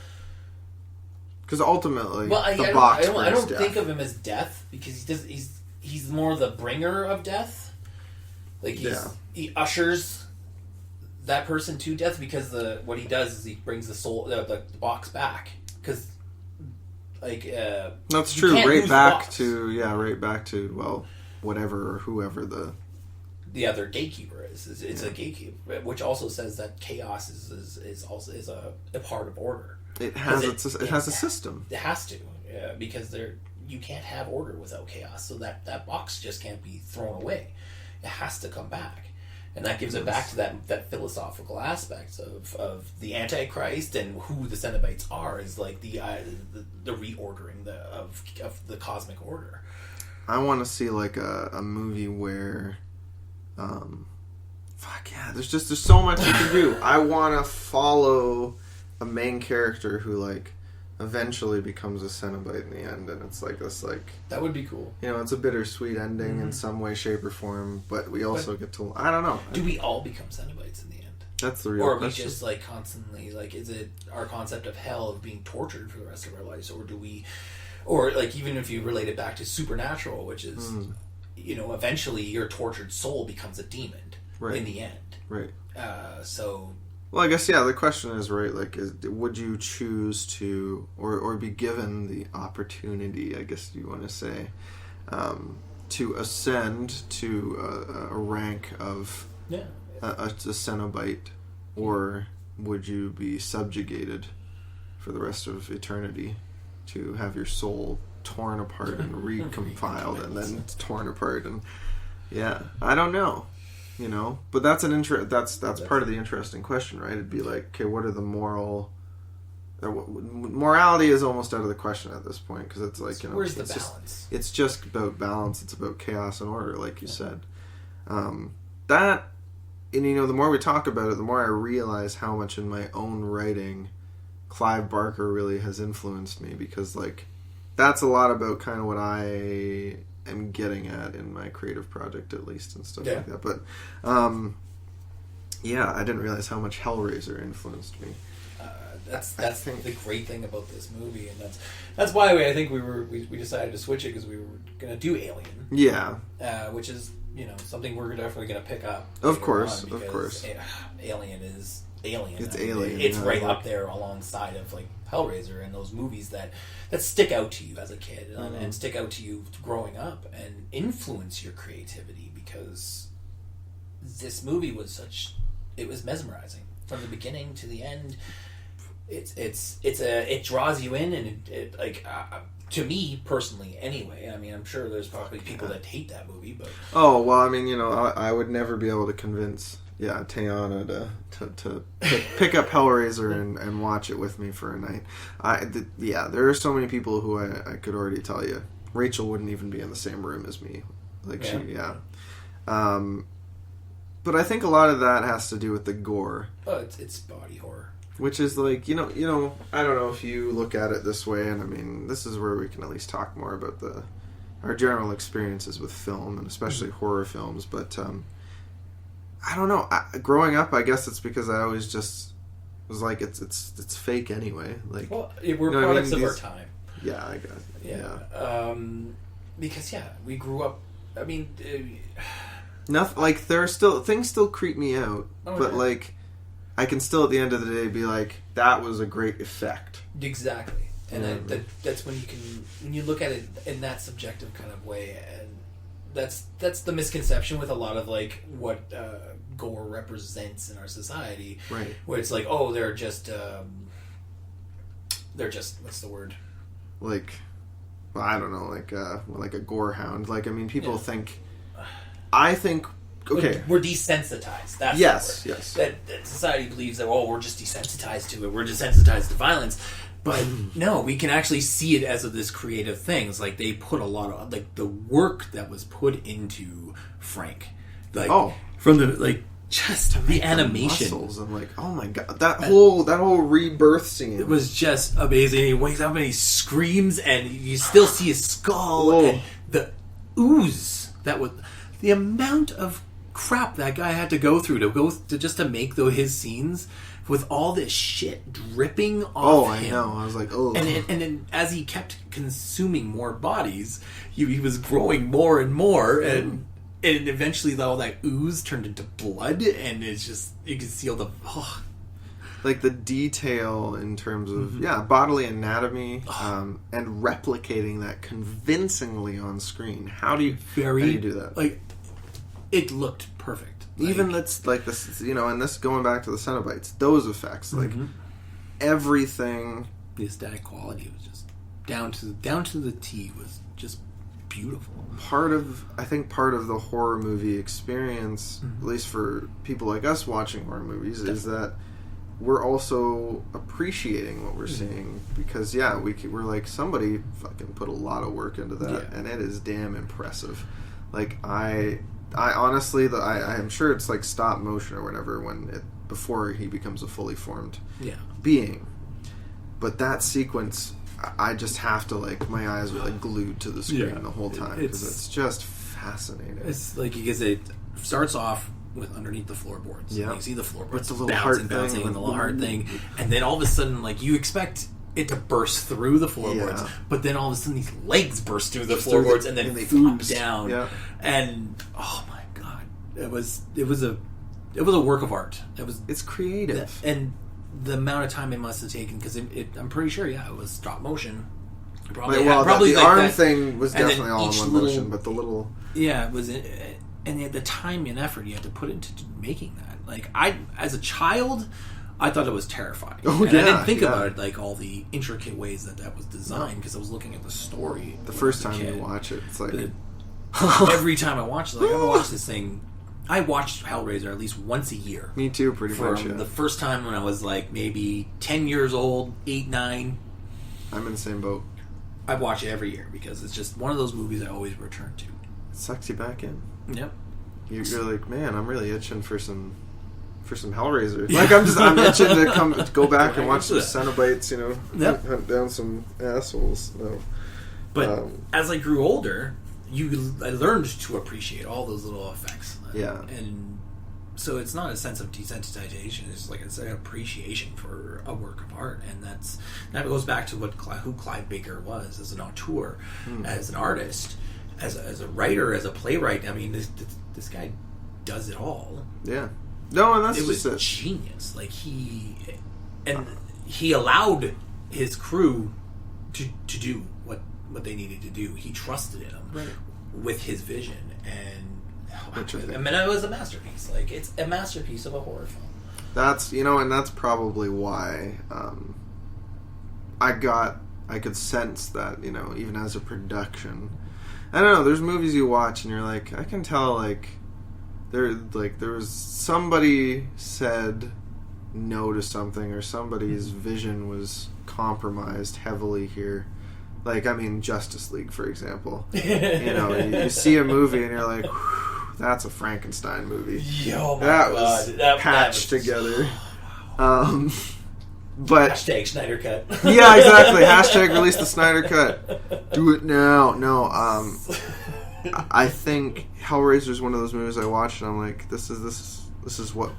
S2: because ultimately,
S3: I
S2: I
S3: don't think of him as death because he's more the bringer of death. Like he ushers that person to death because what he does is he brings the soul, the box back because.
S2: That's true. Right back to well, whatever or whoever
S3: the other gatekeeper is. It's a gatekeeper, which also says that chaos is also a part of order.
S2: It has it has a system.
S3: It has to because you can't have order without chaos. So that box just can't be thrown away. It has to come back. And that gives it back to that philosophical aspect of the Antichrist and who the Cenobites are is like the reordering of the cosmic order.
S2: I want to see like a movie where, there's so much you can do. I want to follow a main character who like eventually becomes a Cenobite in the end, and it's like this
S3: that would be cool.
S2: It's a bittersweet ending in some way, shape, or form. But we also get to I don't know.
S3: Do we all become Cenobites in the end?
S2: That's the real
S3: question. Or are
S2: question.
S3: we just like constantly like is it our concept of hell of being tortured for the rest of our lives, or do we, or like even if you relate it back to Supernatural, which is eventually your tortured soul becomes a demon in the end,
S2: right?
S3: So.
S2: Well, I guess, the question is, right, like, would you choose to, or be given the opportunity, I guess you want to say, to ascend to a rank of a Cenobite, or would you be subjugated for the rest of eternity to have your soul torn apart and recompiled and then torn apart? And, I don't know. But that's that's part of the interesting question, right? It'd be like, okay, what are the morality is almost out of the question at this point because it's like,
S3: where's the balance?
S2: It's just about balance. It's about chaos and order, like you said. The more we talk about it, the more I realize how much in my own writing Clive Barker really has influenced me because like that's a lot about kind of what I am getting at in my creative project at least and stuff like that. But I didn't realize how much Hellraiser influenced me.
S3: That's the great thing about this movie, and that's why I think we decided to switch it because we were gonna do Alien.
S2: Yeah.
S3: Which is something we're definitely gonna pick up.
S2: Of course.
S3: Alien is Alien.
S2: It's Alien.
S3: It's right up there alongside of like Hellraiser and those movies that stick out to you as a kid and stick out to you growing up and influence your creativity because this movie was it was mesmerizing from the beginning to the end. It draws you in and it to me personally anyway. I mean, I'm sure there's probably people that hate that movie, but
S2: I would never be able to convince Tayana to pick up Hellraiser and watch it with me for a night. There are so many people who I could already tell you. Rachel wouldn't even be in the same room as me. But I think a lot of that has to do with the gore.
S3: Oh, it's body horror.
S2: Which is like, I don't know if you look at it this way, and I mean, this is where we can at least talk more about our general experiences with film, and especially horror films, but I don't know. Growing up, I guess it's because I always just was like, it's fake anyway. Like,
S3: we're products of our time.
S2: Yeah, I guess. Yeah.
S3: Because we grew up. I mean,
S2: nothing like there are still things still creep me out, but like I can still at the end of the day be like, that was a great effect.
S3: Exactly, and that's when you look at it in that subjective kind of way, and that's the misconception with a lot of like what gore represents in our society,
S2: right?
S3: Where it's like, they're just what's the word?
S2: Like, well, I don't know, like a gore hound. Like, I mean, people think. I think. Okay.
S3: We're desensitized. That's
S2: yes.
S3: That society believes that we're just desensitized to it. We're desensitized to violence. But no, we can actually see it as this creative thing. It's like they put a lot of like the work that was put into Frank, like from the just the animation
S2: and like, oh my god, that whole rebirth scene.
S3: It was just amazing. He wakes up and he screams, and you still see his skull and ooze that was the amount of crap that guy had to go through to make his scenes with all this shit dripping off him.
S2: I know. I was like, oh.
S3: And then as he kept consuming more bodies, he was growing more and more, and eventually all that ooze turned into blood, and it's just, you can see all the...
S2: Like the detail in terms of, bodily anatomy, and replicating that convincingly on screen. How do you do that?
S3: Like, it looked perfect.
S2: Even that's like this, and this going back to the Cenobites, those effects, like everything,
S3: the aesthetic quality was just down to the T, was just beautiful.
S2: I think part of the horror movie experience, at least for people like us watching horror movies, is that we're also appreciating what we're seeing, because we're like, somebody fucking put a lot of work into that, and it is damn impressive. Like I honestly, I'm sure it's like stop motion or whatever before he becomes a fully formed being. But that sequence, I just have to, like, my eyes are like glued to the screen the whole time, because it's just fascinating.
S3: It's like, because it starts off with underneath the floorboards.
S2: Yeah,
S3: you see the floorboards,
S2: the little heart
S3: bouncing,
S2: thing,
S3: and the little heart thing, and then all of a sudden, like, you expect it to burst through the floorboards, but then all of a sudden these legs burst through the floorboards, and then they flop down, and oh my god, it was a work of art.
S2: It's creative,
S3: and the amount of time it must have taken, because I'm pretty sure it was stop motion. Probably
S2: the
S3: like
S2: arm
S3: that,
S2: thing was definitely all in one motion, but the little
S3: it was, and the time and effort you had to put into making that. Like, as a child, I thought it was terrifying. I didn't think about it, like, all the intricate ways that was designed, because I was looking at the story.
S2: The first time you watch it, it's like...
S3: every time I watch it, like, I watched this thing... I watched Hellraiser at least once a year.
S2: Me too, pretty much,
S3: the first time when I was, like, maybe 10 years old, 8, 9.
S2: I'm in the same boat.
S3: I watch it every year, because it's just one of those movies I always return to.
S2: It sucks you back in.
S3: Yep.
S2: You're like, man, I'm really itching for some Hellraiser. Like, I'm itching to go back and watch the Cenobites, hunt down some assholes. No.
S3: But as I grew older, I learned to appreciate all those little effects.
S2: Yeah.
S3: And so it's not a sense of desensitization, it's like an appreciation for a work of art, and that goes back to who Clive Baker was as an auteur, as an artist, as a writer, as a playwright. I mean, this guy does it all.
S2: Yeah. No, and
S3: it was genius. Like, he allowed his crew to do what they needed to do. He trusted in them with his vision, and it was a masterpiece. Like, it's a masterpiece of a horror film.
S2: That's and that's probably why I could sense that, even as a production. I don't know, there's movies you watch and you're like, I can tell, like, there was somebody said no to something, or somebody's vision was compromised heavily here. Like, I mean, Justice League, for example. You see a movie and you're like, that's a Frankenstein movie. That was patched together. But
S3: hashtag Snyder Cut.
S2: Yeah, exactly. Hashtag release the Snyder Cut. Do it now. No, I think Hellraiser is one of those movies I watched and I'm like, this is what,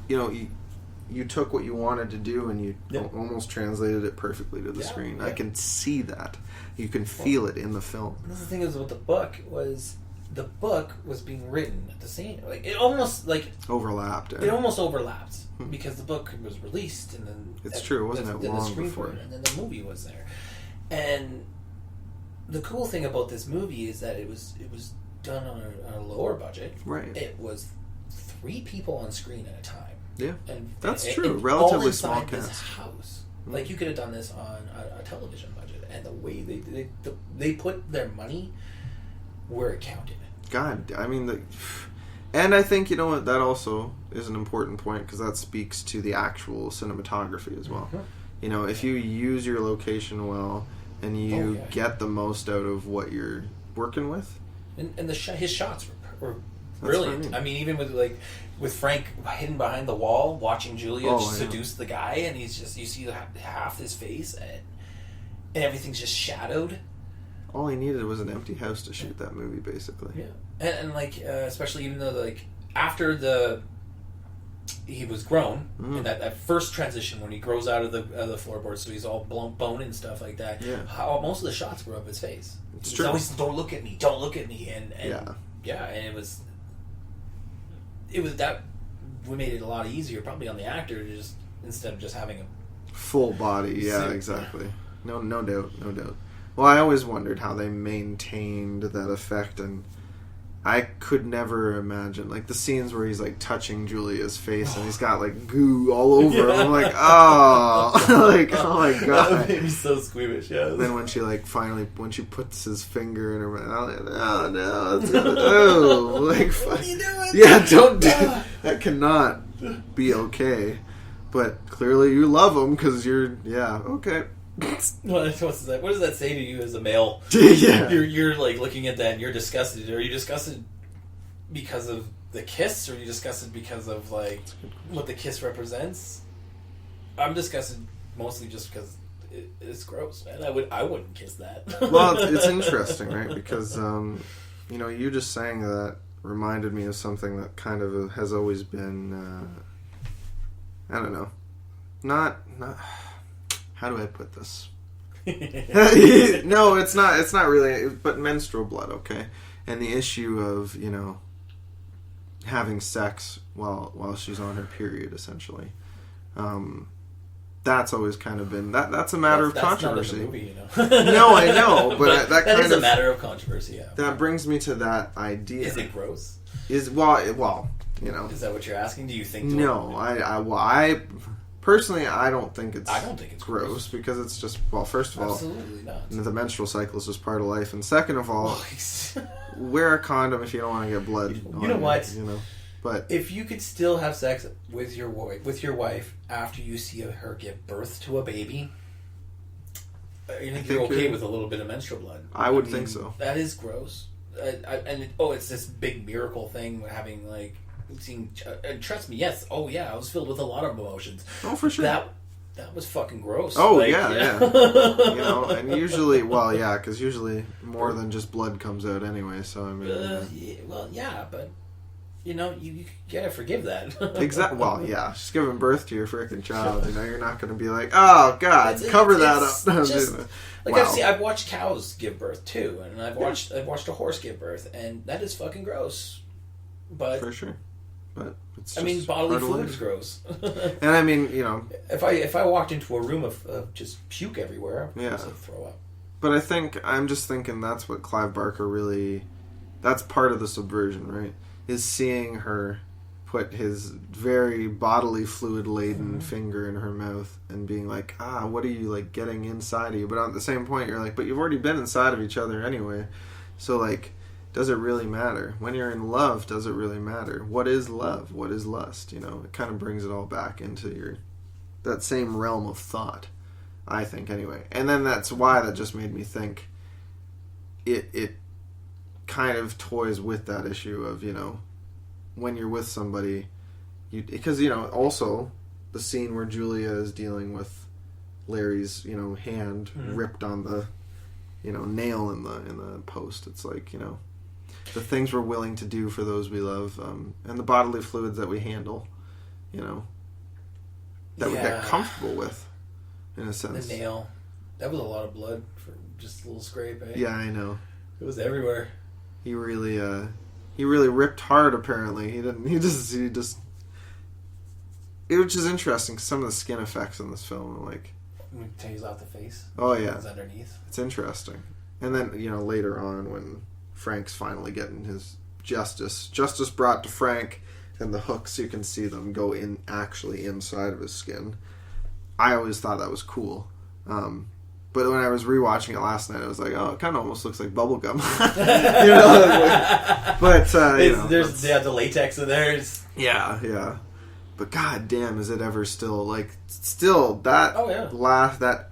S2: you took what you wanted to do and you almost translated it perfectly to the screen. I can see that. You can feel it in the film.
S3: That's the thing is with the book was being written at the same, like, it almost like
S2: overlapped.
S3: It almost overlapped because the book was released and then
S2: it's true, wasn't it long before?
S3: And then the movie was there. And the cool thing about this movie is that it was done on a lower budget.
S2: Right.
S3: It was 3 people on screen at a time.
S2: Yeah, and that's true. Relatively small cast.
S3: This house, like, you could have done this on a television budget, and the way they put their money where it counted.
S2: God, I mean, and I think that also is an important point, because that speaks to the actual cinematography as well. Mm-hmm. If you use your location well and you get the most out of what you're working with,
S3: and his shots were brilliant. I mean, even with Frank hidden behind the wall watching Julia seduce the guy, and he's just, you see half his face, and everything's just shadowed.
S2: all he needed was an empty house to shoot that movie, basically.
S3: Yeah, and like especially even though like after he was grown in that first transition when he grows out of the floorboard, so he's all bone and stuff like that.
S2: Yeah.
S3: How most of the shots were of his face.
S2: It's
S3: He's
S2: true.
S3: always, don't look at me, and and it was that we made it a lot easier probably on the actor to just instead of just having a
S2: full body. Yeah, exactly. No doubt. Well, I always wondered how they maintained that effect, and I could never imagine like the scenes where he's like touching Julia's face and he's got like goo all over him. I'm like, oh, like, oh my god,
S3: that made me so squeamish. Yeah.
S2: Then when she like finally when she puts his finger in her mouth, oh no, oh, like,
S3: what are you doing?
S2: Yeah, don't do that. Cannot be okay. But clearly you love him because you're okay.
S3: What's that? What does that say to you as a male?
S2: Yeah,
S3: you're like looking at that and you're disgusted. Are you disgusted because of the kiss, or are you disgusted because of like what the kiss represents? I'm disgusted mostly just because it's gross, man. I wouldn't kiss that.
S2: Well, it's interesting, right? Because you just saying that reminded me of something that kind of has always been. I don't know. Not. How do I put this? No, it's not. It's not really. But menstrual blood, okay, and the issue of having sex while she's on her period, essentially. That's always kind of been that's a matter of controversy.
S3: Not in the movie,
S2: No, I know, but that kind
S3: is a matter of controversy. Yeah.
S2: That brings me to that idea.
S3: Is it gross?
S2: Is that what
S3: you're asking? Do you think?
S2: No, I personally, I don't think it's.
S3: I don't think it's gross
S2: because it's just first of all,
S3: absolutely not.
S2: The menstrual cycle is just part of life, and second of all, wear a condom if you don't want to get blood.
S3: You know what?
S2: But
S3: if you could still have sex with your wife after you see her give birth to a baby, you think you're okay with a little bit of menstrual blood?
S2: I would think so.
S3: That is gross, it's this big miracle thing having like. And trust me, yes. Oh yeah, I was filled with a lot of emotions.
S2: Oh, for sure.
S3: That was fucking gross.
S2: Oh yeah. And usually, because usually more than just blood comes out anyway. So I mean,
S3: but you gotta forgive that.
S2: Exactly. Well, yeah, she's giving birth to your freaking child. You're not gonna be like, oh God, cover that up.
S3: Just, I've watched cows give birth too, and I've watched a horse give birth, and that is fucking gross. But
S2: for sure. But it's
S3: bodily fluid is gross.
S2: And I mean,
S3: if I walked into a room of just puke everywhere, I'd throw up.
S2: But I'm just thinking that's what Clive Barker really, that's part of the subversion, right? Is seeing her put his very bodily fluid laden finger in her mouth and being like, what are you like getting inside of you? But at the same point, you're like, but you've already been inside of each other anyway. So like, does it really matter? When you're in love, does it really matter? What is love? What is lust? It kind of brings it all back into that same realm of thought, I think, anyway. And then that's why that just made me think it kind of toys with that issue of, when you're with somebody, because, also the scene where Julia is dealing with Larry's, hand ripped on the, nail in the post. It's like, the things we're willing to do for those we love, and the bodily fluids that we handle, that we get comfortable with, in a sense.
S3: The nail, that was a lot of blood for just a little scrape, eh?
S2: Yeah, I know.
S3: It was everywhere.
S2: He really ripped hard. Apparently, he just. Which is interesting. Some of the skin effects in this film, like.
S3: When he takes out the face.
S2: Oh yeah.
S3: It's underneath.
S2: It's interesting, and then later on when Frank's finally getting his justice brought to Frank, and the hooks, you can see them go in actually inside of his skin. I always thought that was cool. But when I was rewatching it last night, I was like, oh, it kind of almost looks like bubblegum. But
S3: there's the latex in there.
S2: Yeah. But god damn, is it ever still that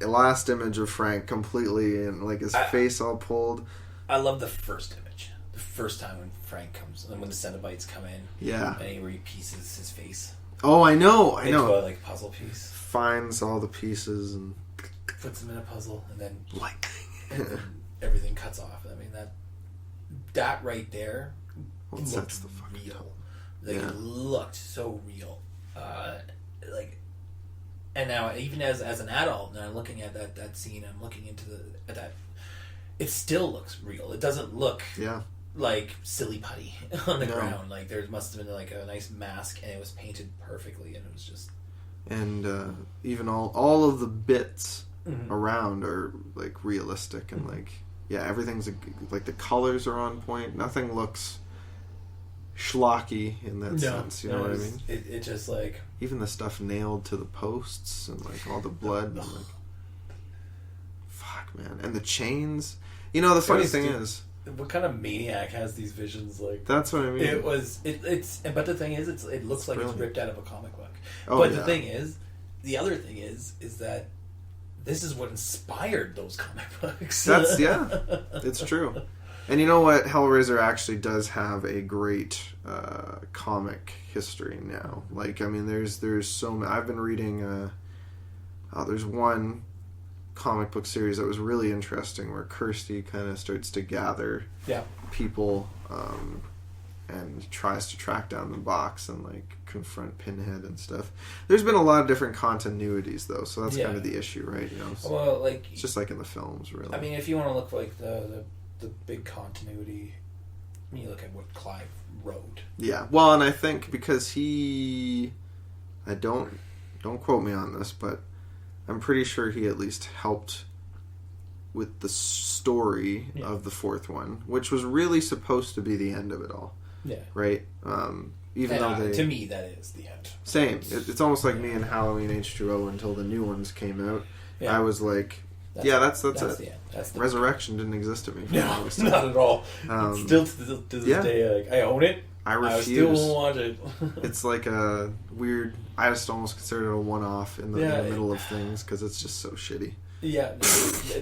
S2: last image of Frank completely and like his face all pulled.
S3: I love the first image. The first time when Frank comes, and when the Cenobites come in.
S2: Yeah.
S3: And he repieces his face.
S2: Oh, I know.
S3: Into a puzzle piece.
S2: Finds all the pieces and
S3: puts them in a puzzle, and then
S2: lightning.
S3: everything cuts off. I mean, that right there looked
S2: the fucking
S3: real. Like, it looked so real. And now, even as an adult, now looking at that scene, I'm looking into that. It still looks real. It doesn't look like silly putty on the ground. Like, there must have been like a nice mask, and it was painted perfectly, and it was just.
S2: And even all of the bits around are like realistic, and like everything's like the colors are on point. Nothing looks schlocky in that sense. You know what I mean?
S3: It just like
S2: even the stuff nailed to the posts and like all the blood. And, like, fuck, man, and the chains. You know, the funny thing is,
S3: what kind of maniac has these visions? Like,
S2: that's what I mean.
S3: But the thing is, it looks like it's ripped out of a comic book.
S2: Oh,
S3: but the other thing is that this is what inspired those comic books.
S2: It's true. And you know what? Hellraiser actually does have a great comic history now. Like, I mean, there's so many. I've been reading. There's one comic book series that was really interesting where Kirsty kind of starts to gather people and tries to track down the box and like confront Pinhead and stuff. There's been a lot of different continuities though, so that's kind of the issue, right? You know,
S3: well, like
S2: it's just like in the films, really.
S3: I mean, if you want to look like the big continuity, you look at what Clive wrote.
S2: Yeah, well, and I think because don't quote me on this, but I'm pretty sure he at least helped with the story of the fourth one, which was really supposed to be the end of it all. Yeah. Right? Even though
S3: to me, that is the end.
S2: Same. It's almost like me and Halloween H2O until the new ones came out. Yeah. I was like, that's it.
S3: The end. That's the
S2: Resurrection didn't exist to me.
S3: No, not at all. Still to this day, like, I own it.
S2: I refuse.
S3: I still won't watch it.
S2: It's like a weird. I just almost consider it a one-off in the middle of things because it's just so shitty.
S3: Yeah,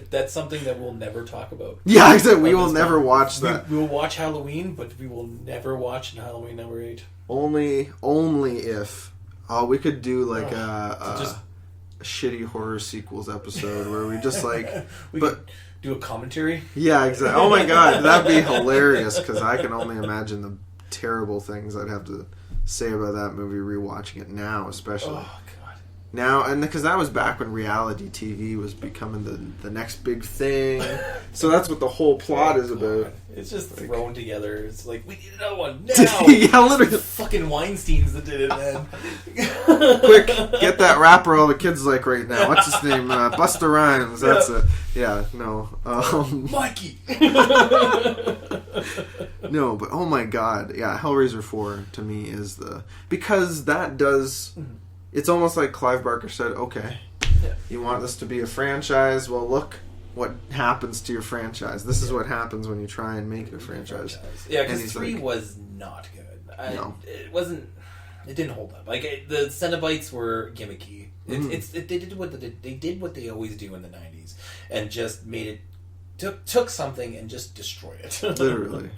S3: that's something that we'll never talk about.
S2: Yeah, exactly. We will never watch that.
S3: We'll watch Halloween, but we will never watch Halloween number 8.
S2: Only if we could do like a shitty horror sequels episode where we just like
S3: could do a commentary.
S2: Yeah, exactly. Oh my god, that'd be hilarious because I can only imagine the terrible things I'd have to say about that movie rewatching it now, especially. Oh god. Now, and because that was back when reality TV was becoming the next big thing, so that's what the whole plot is about.
S3: It's just like, thrown together. It's like, we need another one now.
S2: Yeah, literally.
S3: Fucking Weinsteins that did it, man.
S2: Quick, get that rapper all the kids like right now. What's his name? Busta Rhymes. That's it. Yeah, no.
S3: Mikey.
S2: No, but oh my god, yeah, Hellraiser 4 to me is because that does. It's almost like Clive Barker said, okay, you want this to be a franchise? Well, look what happens to your franchise. This is what happens when you try and make it a franchise.
S3: Yeah, because 3 was not good.
S2: No.
S3: It wasn't. It didn't hold up. Like, the Cenobites were gimmicky. They did what they always do in the 90s and just made it. Took something and just destroyed it.
S2: Literally.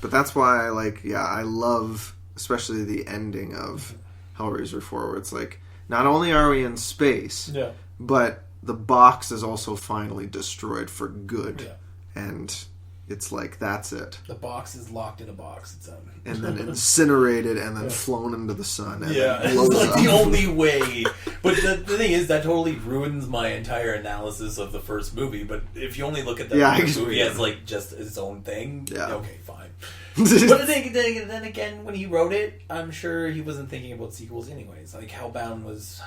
S2: But that's why I love especially the ending of Hellraiser 4 where it's like, not only are we in space, but the box is also finally destroyed for good. Yeah. And it's like, that's it.
S3: The box is locked in a box. It's
S2: and then incinerated and then flown into the sun. And
S3: it's like the only way. But the thing is, that totally ruins my entire analysis of the first movie. But if you only look at the movie as like just its own thing, okay, fine. But then again, when he wrote it, I'm sure he wasn't thinking about sequels anyways. Like, Hellbound was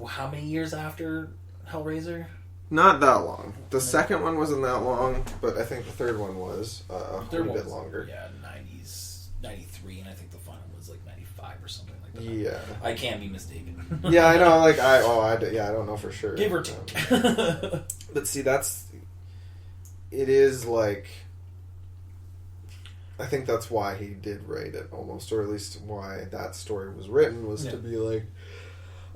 S3: how many years after Hellraiser?
S2: Not that long. The second one wasn't that long, but I think the third one was a bit longer.
S3: Yeah, 90s, 93, and I think the final was like 95 or something like that.
S2: Yeah.
S3: I can't be mistaken.
S2: Yeah, I know. Like, I don't know for sure.
S3: Give or take.
S2: But see, it is like, I think that's why he did write it almost, or at least why that story was written, was to be like,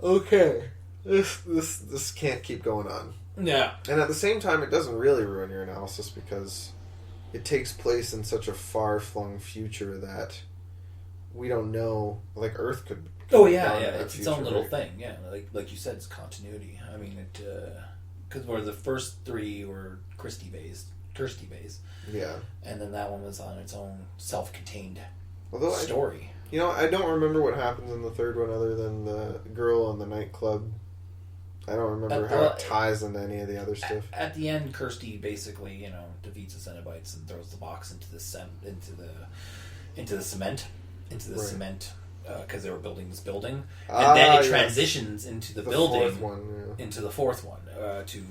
S2: okay, this can't keep going on.
S3: Yeah.
S2: And at the same time, it doesn't really ruin your analysis because it takes place in such a far-flung future that we don't know. Like, Earth could...
S3: it's its own little thing. Yeah, like you said, it's continuity. I mean, because where the first 3 were Christie-based, Kirsty base.
S2: Yeah.
S3: And then that one was on its own self-contained story.
S2: I don't remember what happens in the third one other than the girl in the nightclub. I don't remember how it ties into any of the other stuff.
S3: At the end, Kirsty basically, defeats the Cenobites and throws the box into the cement, because they were building this building, and then it transitions into the building,
S2: fourth one,
S3: into the fourth one, to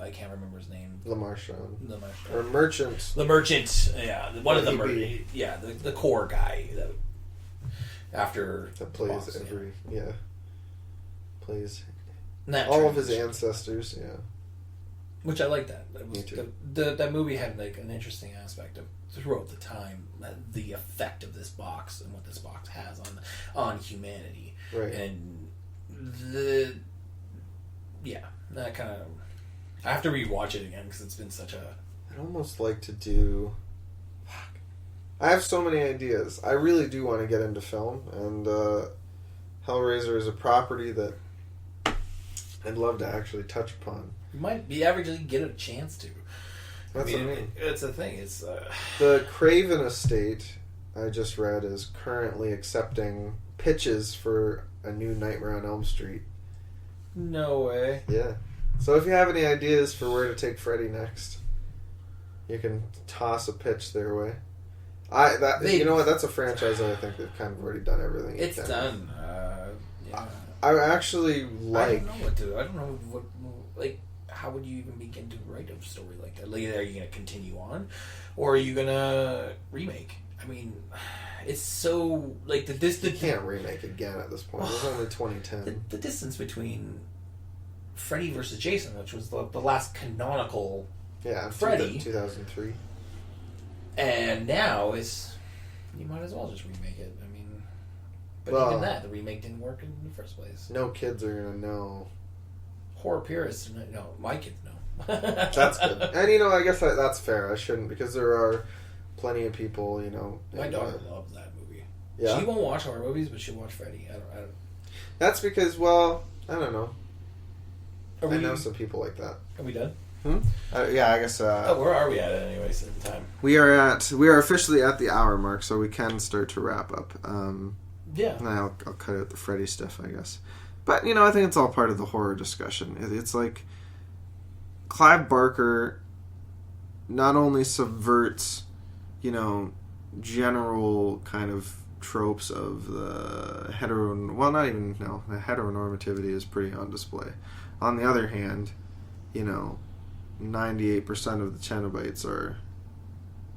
S3: I can't remember his name.
S2: Le Marchand.
S3: Or
S2: Merchant.
S3: The Merchant, yeah, one of the the core guy that
S2: plays plays
S3: all
S2: of his ancestors, yeah.
S3: Which I like that.
S2: Me too.
S3: That movie had like an interesting aspect of throughout the time, the effect of this box and what this box has on humanity.
S2: Right.
S3: And that kind of, I have to rewatch it again because it's been such a.
S2: I'd almost like to do. I have so many ideas. I really do want to get into film, and Hellraiser is a property that I'd love to actually touch upon.
S3: You might be averagely get a chance to.
S2: That's what I mean.
S3: It's a thing. It's
S2: the Craven estate I just read is currently accepting pitches for a new Nightmare on Elm Street.
S3: No way.
S2: Yeah. So if you have any ideas for where to take Freddy next, you can toss a pitch their way. You know what? That's a franchise that I think they've kind of already done everything.
S3: It's done.
S2: I actually like.
S3: I don't know what. Like, how would you even begin to write a story like that? Like, are you going to continue on, or are you going to remake? I mean, it's so like
S2: You can't remake again at this point. It was only 2010.
S3: The distance between Freddy versus Jason, which was the last canonical Freddy,
S2: 2003,
S3: and now you might as well just remake it. I mean, but even that, the remake didn't work in the first place.
S2: No kids are gonna know.
S3: Horror purists, no, my kids know.
S2: That's good, and I guess that's fair. I shouldn't, because there are plenty of people,
S3: My daughter loves that movie.
S2: Yeah,
S3: she won't watch horror movies, but she'll watch Freddy. I don't.
S2: That's because, I don't know. I know some people like that.
S3: Are we done?
S2: Yeah, I guess.
S3: Where are we at anyways at the time?
S2: We are officially at the hour mark, so we can start to wrap up.
S3: Yeah.
S2: And I'll cut out the Freddy stuff, I guess. But I think it's all part of the horror discussion. It's like Clive Barker not only subverts, general kind of tropes of the the heteronormativity is pretty on display. On the other hand, 98% of the Cenobites are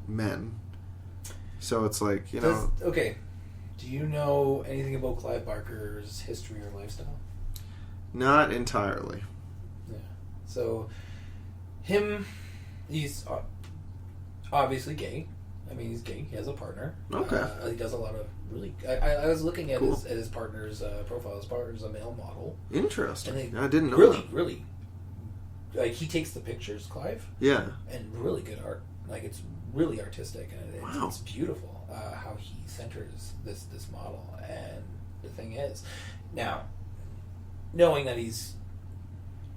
S2: men. So it's like,
S3: Okay. Do you know anything about Clive Barker's history or lifestyle?
S2: Not entirely.
S3: Yeah. So, he's obviously gay. I mean, he's gay. He has a partner.
S2: Okay.
S3: He does a lot of really... I was looking at his partner's profile. His partner's a male model.
S2: Interesting. I didn't know
S3: Really, like, he takes the pictures, Clive.
S2: Yeah.
S3: And really good art. Like, it's really artistic, and it's beautiful how he centers this model. And the thing is, now, knowing that he's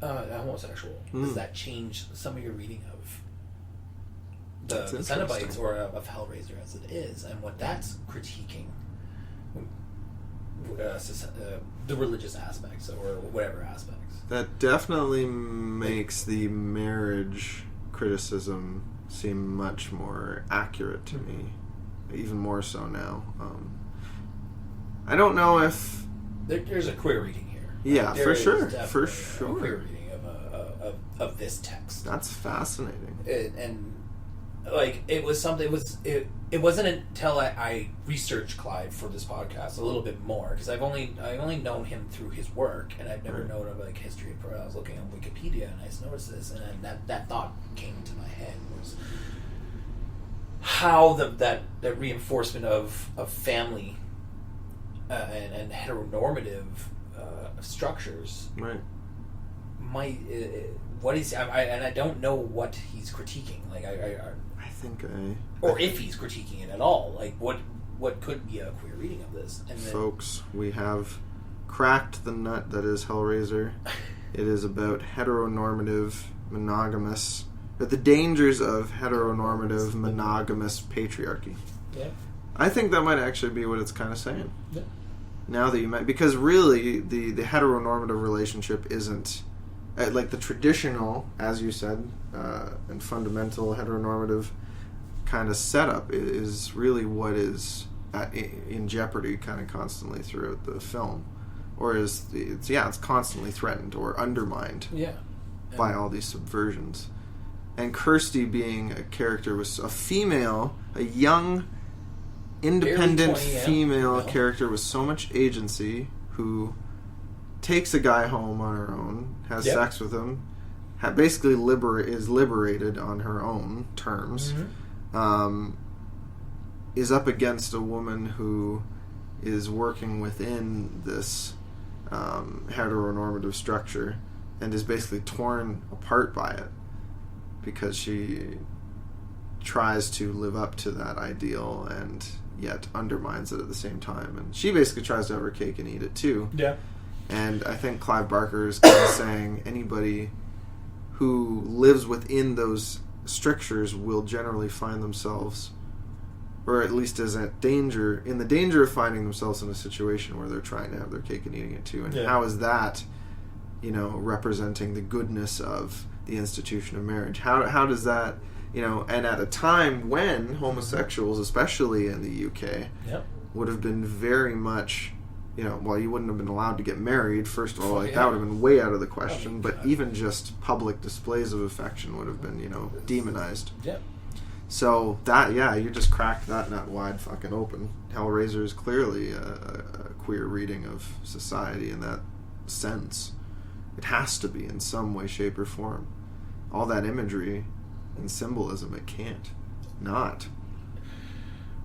S3: homosexual, does that change some of your reading of the Cenobites or of Hellraiser as it is, and what that's critiquing? The religious aspects or whatever aspects.
S2: That definitely makes the marriage criticism seem much more accurate to me, even more so now. I don't know if
S3: there's a queer reading here.
S2: Yeah, for sure.
S3: A queer reading of this text.
S2: That's fascinating.
S3: And like, it was something. It wasn't until I researched Clive for this podcast a little bit more, because I've only known him through his work, and I've never known of like history. I was looking on Wikipedia and I noticed this, and then that thought came into my head, was how that reinforcement of family and heteronormative structures might what is and I don't know what he's critiquing. Like
S2: I think
S3: or if he's critiquing it at all. Like what could be a queer reading of this? And
S2: folks, we have cracked the nut that is Hellraiser. It is about heteronormative, monogamous the dangers of heteronormative monogamous patriarchy.
S3: Yeah.
S2: I think that might actually be what it's kind of saying.
S3: Yeah.
S2: Now that you might, because really the heteronormative relationship isn't like the traditional, as you said, and fundamental heteronormative kind of setup is really what is in jeopardy kind of constantly throughout the film, or it's constantly threatened or undermined by all these subversions. And Kirsty being a character was a female, a young, independent
S3: 20,
S2: female character with so much agency who takes a guy home on her own, has sex with him, basically is liberated on her own terms, is up against a woman who is working within this heteronormative structure and is basically torn apart by it because she tries to live up to that ideal and yet undermines it at the same time. And she basically tries to have her cake and eat it too.
S1: Yeah.
S2: And I think Clive Barker is kind of saying anybody who lives within those strictures will generally find themselves, or at least is in the danger of finding themselves in a situation where they're trying to have their cake and eating it too. And how is that, representing the goodness of the institution of marriage? How does that, and at a time when homosexuals, especially in the UK, would have been very much, you wouldn't have been allowed to get married, first of all, that would have been way out of the question, but even just public displays of affection would have been, demonized.
S1: Yeah.
S2: So that, you just cracked that nut wide fucking open. Hellraiser is clearly a queer reading of society in that sense. It has to be in some way, shape, or form. All that imagery and symbolism, it can't not.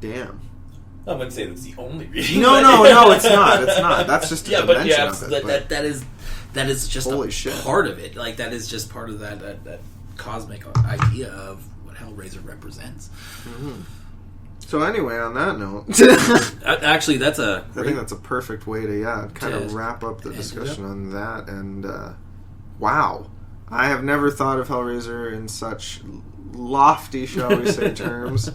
S2: Damn.
S3: I wouldn't say that's the only reading.
S2: No, it's not. It's not. That's just a dimension of it.
S3: That is just
S2: holy shit.
S3: Part of it. Like, that is just part of that cosmic idea of what Hellraiser represents.
S2: Mm-hmm. So anyway, on that note,
S3: actually, I
S2: think that's a perfect way to kind of wrap up the discussion on that. And wow, I have never thought of Hellraiser in such lofty, shall we say, terms,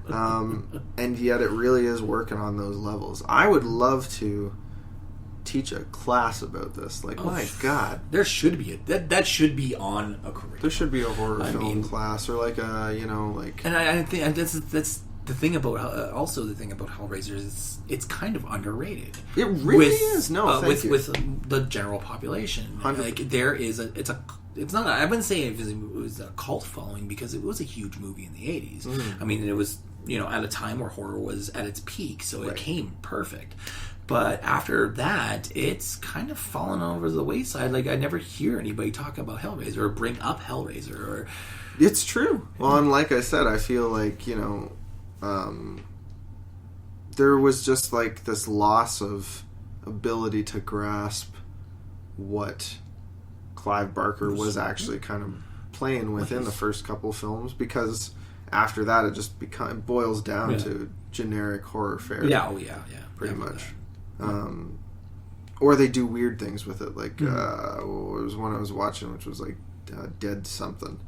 S2: and yet it really is working on those levels. I would love to teach a class about this. Like, my God,
S3: there should be that should be on a curriculum.
S2: There should be a horror film class, or like a And
S3: I think that's the thing about Hellraiser is it's kind of underrated.
S2: It really is. No,
S3: with the general population.
S2: 100%.
S3: Like, there is it's not. I wouldn't say it was a cult following because it was a huge movie in the 80s.
S2: Mm.
S3: I mean, it was at a time where horror was at its peak, so it came perfect. But after that, it's kind of fallen over the wayside. Like, I never hear anybody talk about Hellraiser or bring up Hellraiser. Or
S2: it's true. Well, and like I said, I feel like there was just like this loss of ability to grasp what Clive Barker was actually kind of playing within the first couple films, because after that it just boils down to generic horror fare.
S3: Pretty
S2: much. Or they do weird things with it, like it was one I was watching, which was like Dead something.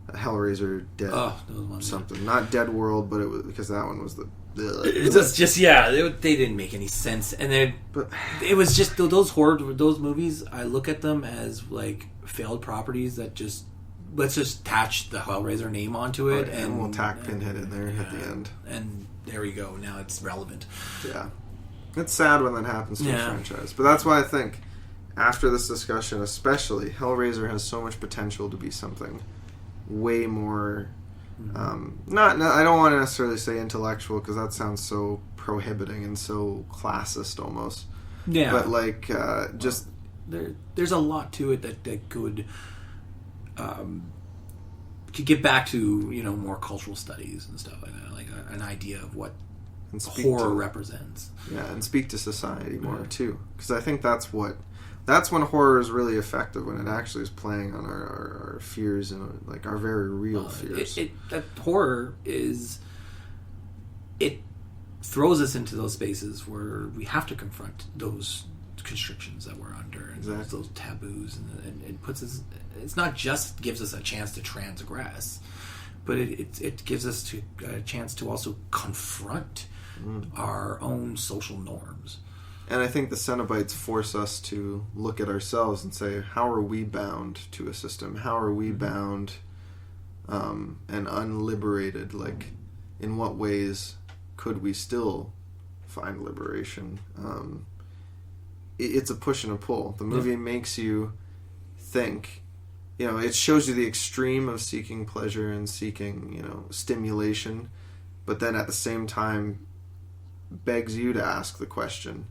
S2: Hellraiser Dead something, not Dead World, but it was because that one was
S3: they didn't make any sense, and then it was just those movies. I look at them as like failed properties that let's just attach the Hellraiser name onto it, and
S2: we'll tack Pinhead in there at the end,
S3: and there we go. Now it's relevant.
S2: Yeah, it's sad when that happens to a franchise, but that's why I think after this discussion, especially, Hellraiser has so much potential to be something way more I don't want to necessarily say intellectual, because that sounds so prohibiting and so classist almost, but like just
S3: there's a lot to it that could get back to more cultural studies and stuff like that, like an idea of what horror represents,
S2: and speak to society more too, because I think that's when horror is really effective, when it actually is playing on our fears and like our very real fears.
S3: That horror it throws us into those spaces where we have to confront those constrictions that we're under, and
S2: Exactly.
S3: those taboos, and it puts us. It's not just gives us a chance to transgress, but it gives us a chance to also confront our own social norms.
S2: And I think the Cenobites force us to look at ourselves and say, how are we bound to a system? How are we bound and unliberated? Like, in what ways could we still find liberation? It's a push and a pull. The movie makes you think. It shows you the extreme of seeking pleasure and seeking, stimulation, but then at the same time begs you to ask the question,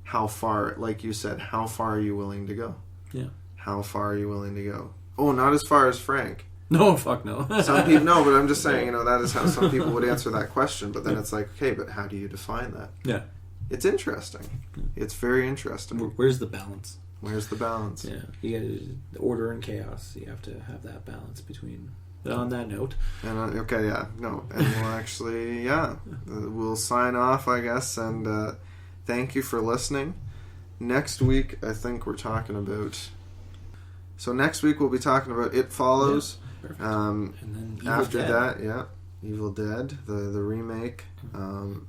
S2: how far, like you said, how far are you willing to go?
S3: Yeah.
S2: How far are you willing to go? Oh, not as far as Frank.
S3: No, fuck no.
S2: Some people, no, but I'm just saying, that is how some people would answer that question, but then it's like, okay, but how do you define that?
S3: Yeah.
S2: It's interesting. It's very interesting.
S3: Where's the balance?
S2: Where's the balance?
S3: Yeah, you got order and chaos. You have to have that balance between. On that note,
S2: and and we'll actually, we'll sign off, I guess, and thank you for listening. Next week, I think we're talking about. So next week we'll be talking about It Follows.
S3: Yeah, perfect.
S2: And
S3: then Evil
S2: after
S3: Dead.
S2: that, Evil Dead, the remake. And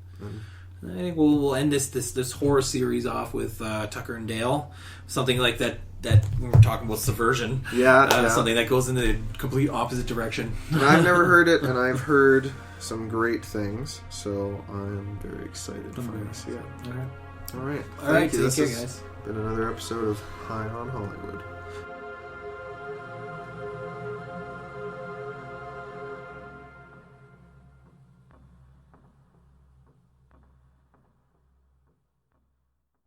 S3: I think we'll end this horror series off with Tucker and Dale, something like that we were talking about subversion. Something that goes in the complete opposite direction.
S2: And I've never heard it, and I've heard some great things, so I'm very excited for this. Yeah.
S3: Okay.
S2: All right.
S3: All right.
S2: Thank you.
S3: Take care,
S2: This has
S3: guys.
S2: been another episode of High on Hollywood.